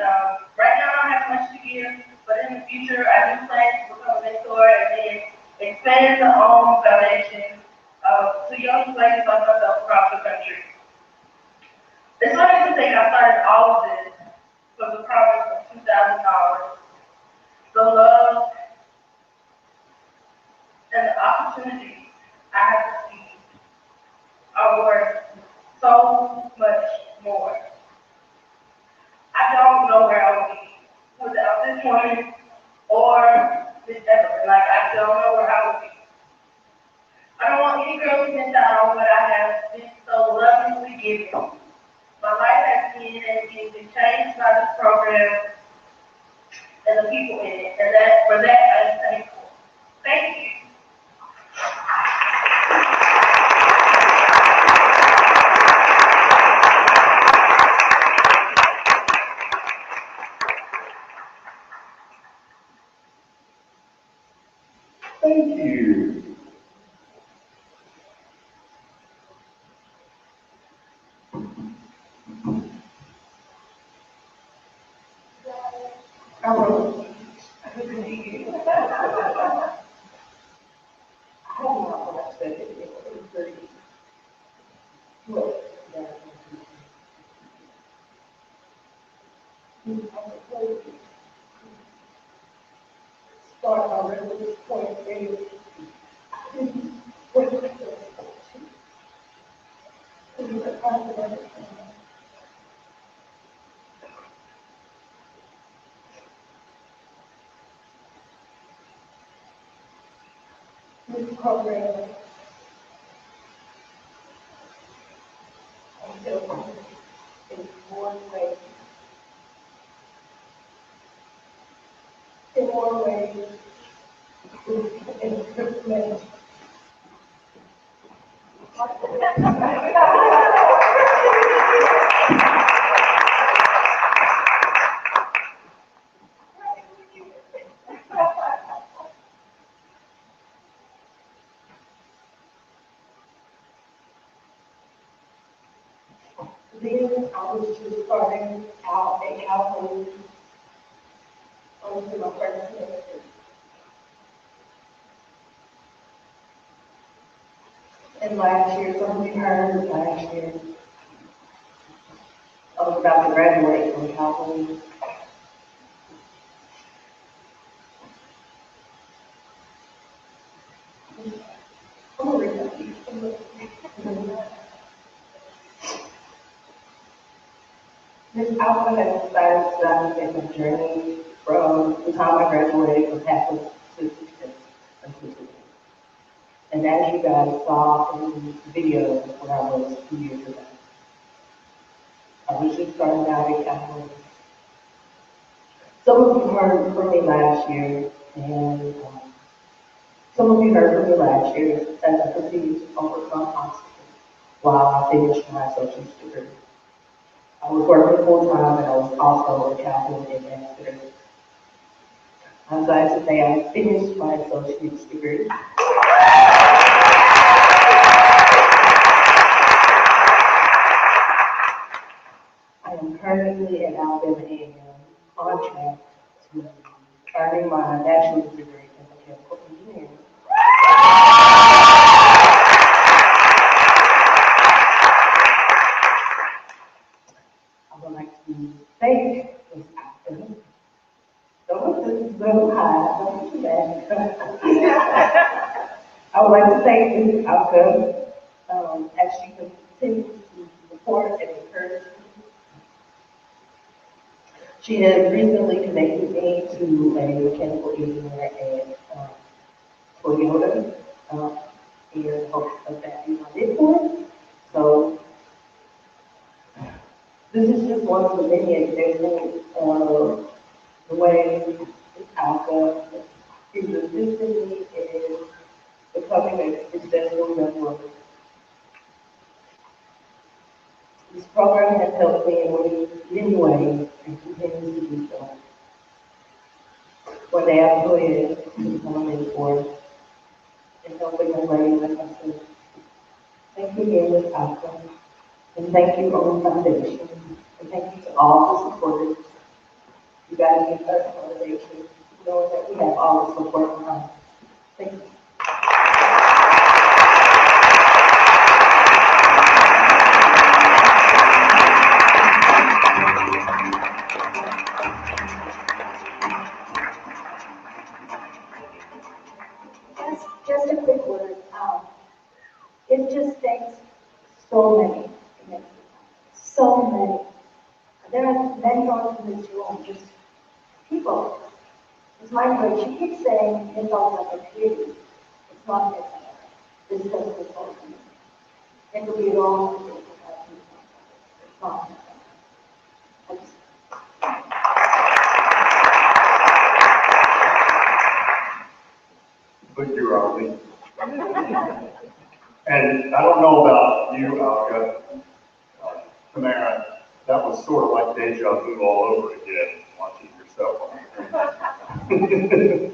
Right now I don't have much to give, but in the future I do plan to become a mentor and then expand the own foundation to young ladies like myself across the country. It's funny to think I started all of this for the promise of $2,000. The love and the opportunities I have received are worth so much more. I don't know where I would be without this woman or this Evelyn. Like, I don't know where I would be. I don't want any girl to miss out on what I have been so lovingly given. My life has been and been changed by this program and the people in it, and for that I am thankful. Thank you. Thank you. Hello. Good to meet you. I don't know what I said. It was very good. Start already with this point of view. This program in one way. In one way, it's privilege. Then I was just starting out at Calhoun onto my first semester. And last year, some of you heard last year, I was about to graduate from Calhoun. I'm gonna read that to you. This outfit has decided to document my journey from the time I graduated from Catholic to success until today. And as you guys saw in the video where I was 2 years ago, I was just starting out at Catholic. Some of you heard from me last year, and some of you heard from me last year as I continue to overcome obstacles while I finish my associate's degree. I was working full-time and I was also a Catholic ambassador. I'm glad to say I finished my associate's degree. I am currently at Alabama A&M on track to earning my bachelor's degree in mechanical engineering. I would like to thank Ms. Acton. Don't look so high, don't do that. I would like to thank Ms. Acton as she continues to support and encourage me. She has recently connected me to a mechanical engineer at Toyota in hopes of that being my mentor. So this is just one of the many examples of the way this Alpha is assisting me in becoming a successful young woman. This program has helped me in many ways and continues to do so. One day I plan to become a mentor and help a young lady like myself. Thank you again, Ms. Alpha, and thank you, Owen Foundation, and thank you to all the supporters. You guys give us motivation, knowing that we have all the support behind us. Thank you. Just a quick word. It just takes so many. So many. There are mentors in this room, just people. It's my word. She keeps saying it's all about the beauty. It's not necessary. This is just the whole thing. It would be wrong to think about it. It's not necessary. Thank you, Robbie. And I don't know about you, Alka, Tamara, that was sort of like deja vu all over again, watching yourself on the screen.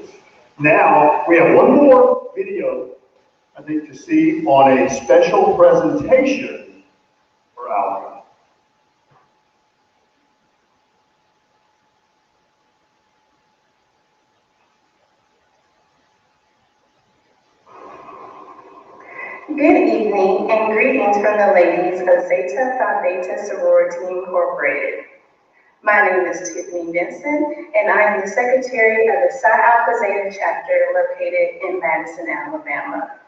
Now, we have one more video, I think, to see on a special presentation for Alka. Good evening and greetings from the ladies of Zeta Phi Beta Sorority Incorporated. My name is Tiffany Benson and I am the secretary of the Psi Alpha Zeta chapter located in Madison, Alabama.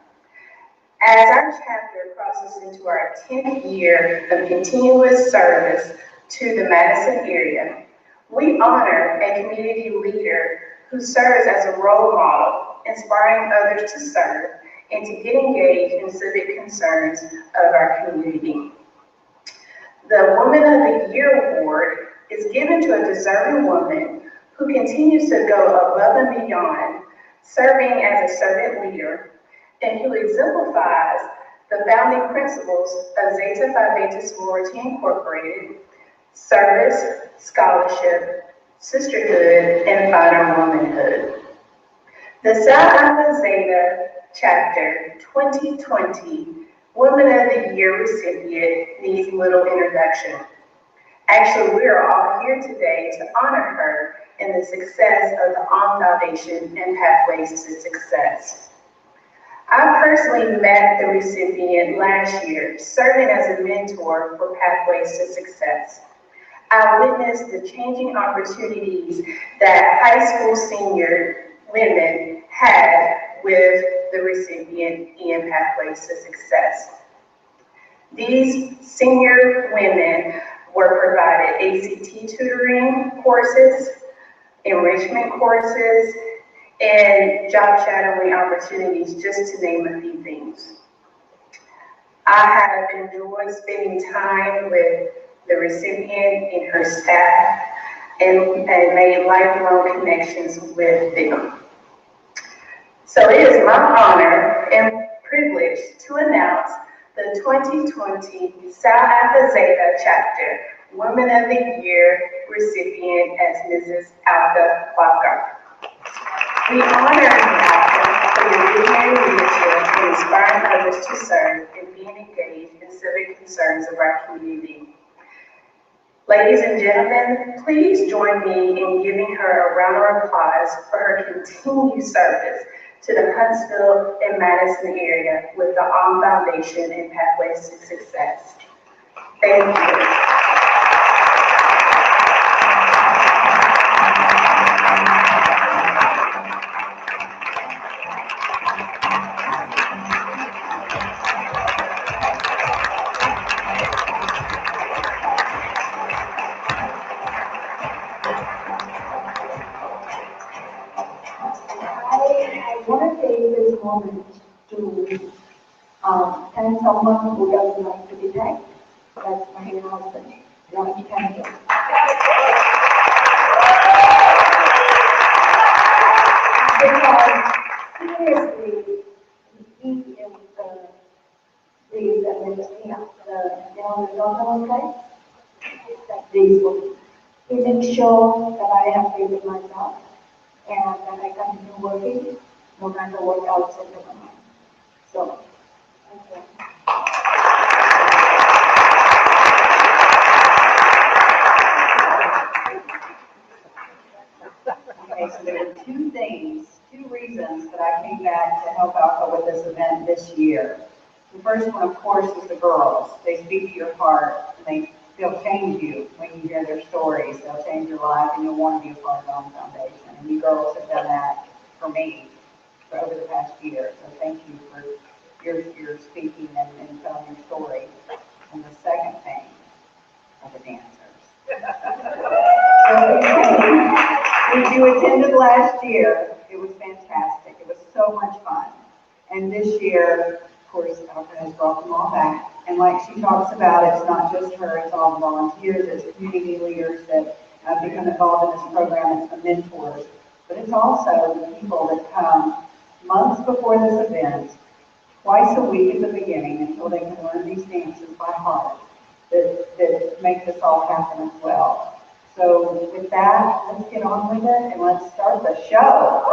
As our chapter crosses into our 10th year of continuous service to the Madison area, we honor a community leader who serves as a role model, inspiring others to serve and to get engaged in civic concerns of our community. The Woman of the Year Award is given to a deserving woman who continues to go above and beyond, serving as a servant leader, and who exemplifies the founding principles of Zeta Phi Beta Sorority Incorporated: service, scholarship, sisterhood, and finer womanhood. The Psi Alpha Zeta Chapter 2020 Woman of the Year recipient needs little introduction. Actually, we are all here today to honor her in the success of the On Foundation and Pathways to Success. I personally met the recipient last year, serving as a mentor for Pathways to Success. I witnessed the changing opportunities that high school senior women had with the recipient in Pathways to Success. These senior women were provided ACT tutoring courses, enrichment courses, and job shadowing opportunities, just to name a few things. I have enjoyed spending time with the recipient and her staff and made lifelong connections with them. So it is my honor and privilege to announce the 2020 Psi Alpha Zeta Chapter Woman of the Year recipient as Mrs. Alka Walker. We honor you, Alka, for your visionary leadership in inspiring others to serve and being engaged in civic concerns of our community. Ladies and gentlemen, please join me in giving her a round of applause for her continued service to the Huntsville and Madison area with the On Foundation and Pathways to Success. Thank you. I want to take this moment to thank someone who doesn't like to be thanked. That's my husband. I want to thank him. Because seriously, he is the reason that lifts me up. The government place that these will. He makes sure that I have faith in myself and that I continue working no matter what else is going on. So, thank you. Okay, so there were two reasons that I came back to help out with this event this year. The first one, of course, is the girls. They speak to your heart, and they'll change you when you hear their stories. They'll change your life, and you'll want to be a part of the Home Foundation. And you girls have done that for me for over the past year. So thank you for your speaking and telling your story. And the second thing are the dancers. So if you attended last year, it was fantastic. It was so much fun. And this year, of course, Alka has brought them all back. And like she talks about, it's not just her, it's all the volunteers, it's community leaders that have become involved in this program, it's the mentors. But it's also the people that come months before this event, twice a week at the beginning until they can learn these dances by heart that make this all happen as well. So with that, let's get on with it and let's start the show.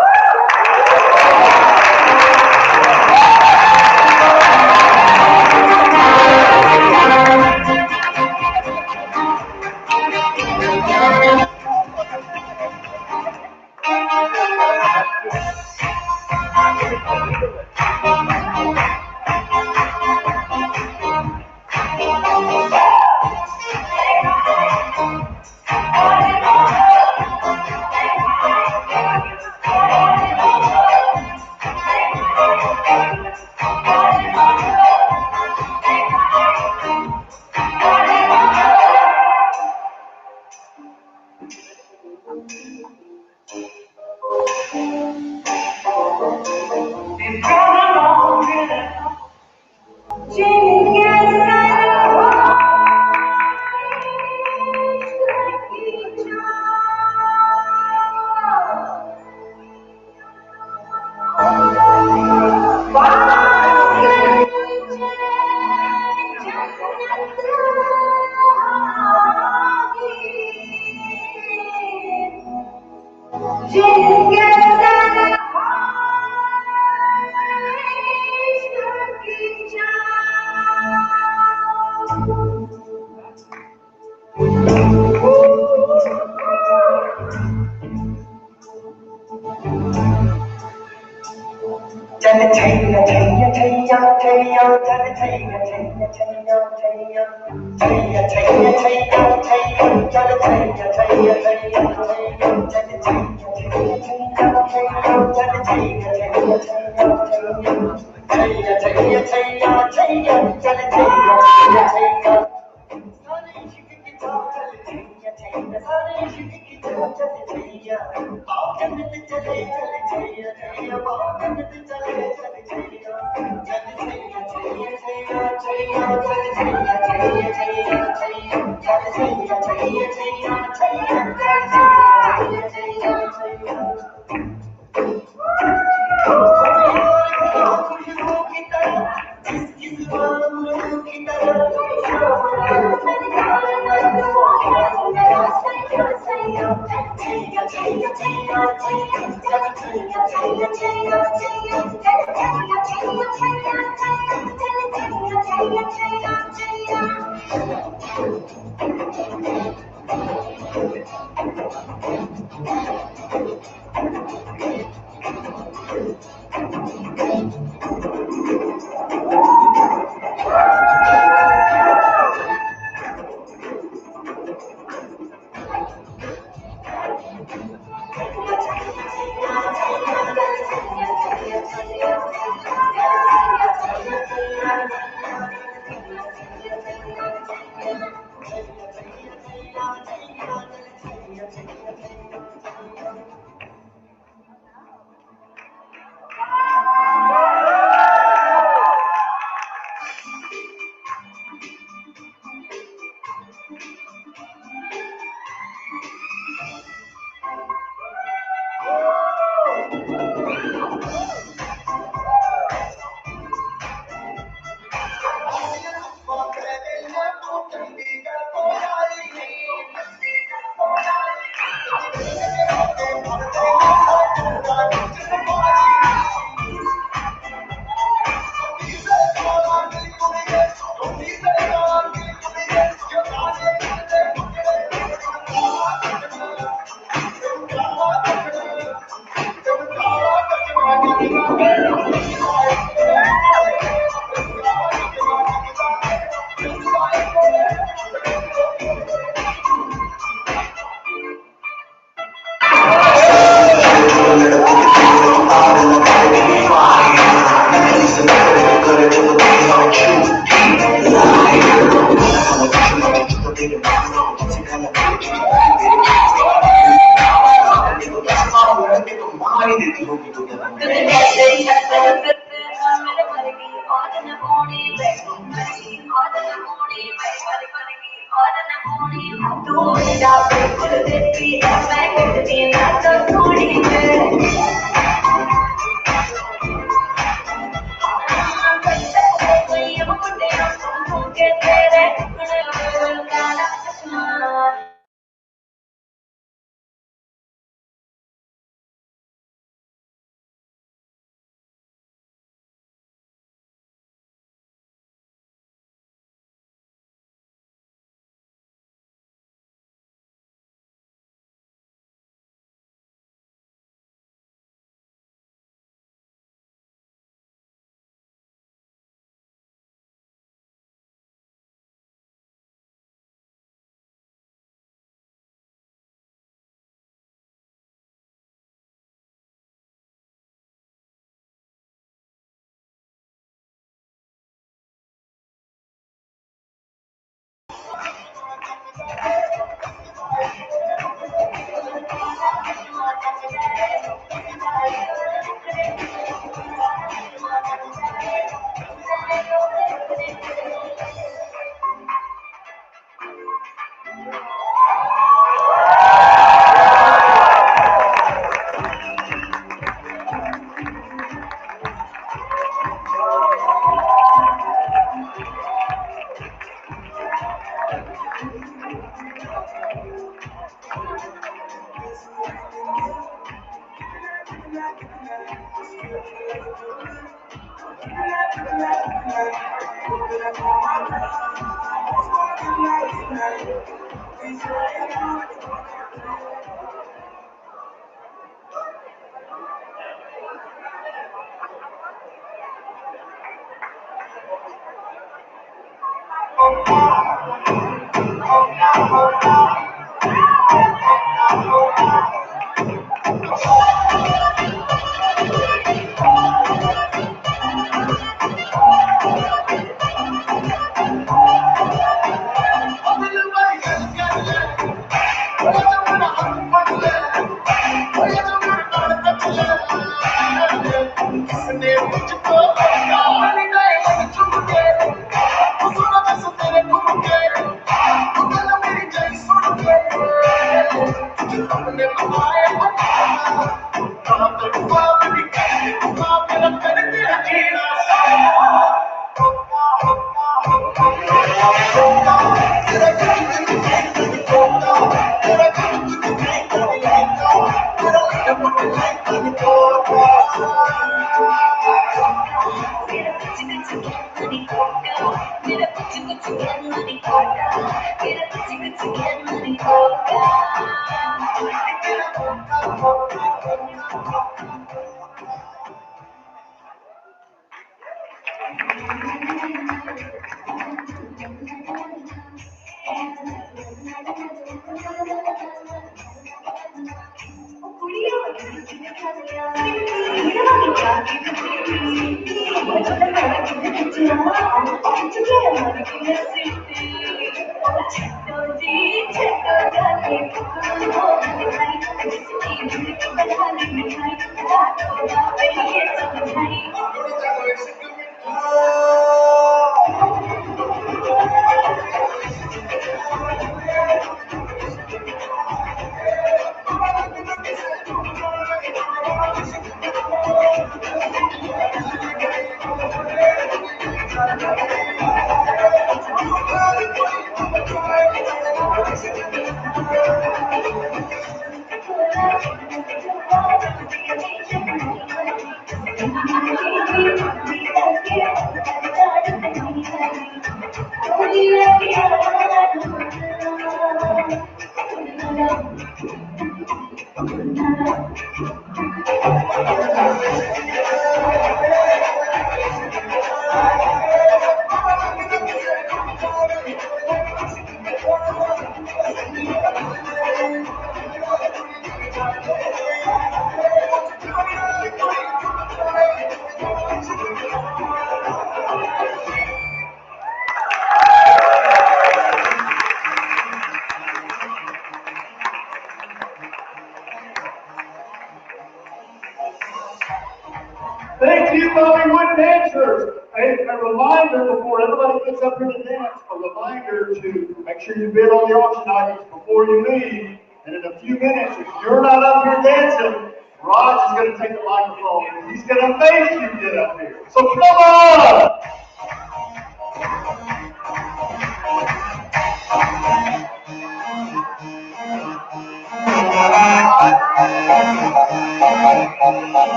Thank you, Bollywood dancers. A reminder before everybody gets up here to dance, a reminder to make sure you bid on the auction items before you leave. And in a few minutes, if you're not up here dancing, Raj is going to take the microphone and he's going to make you get up here. So come on!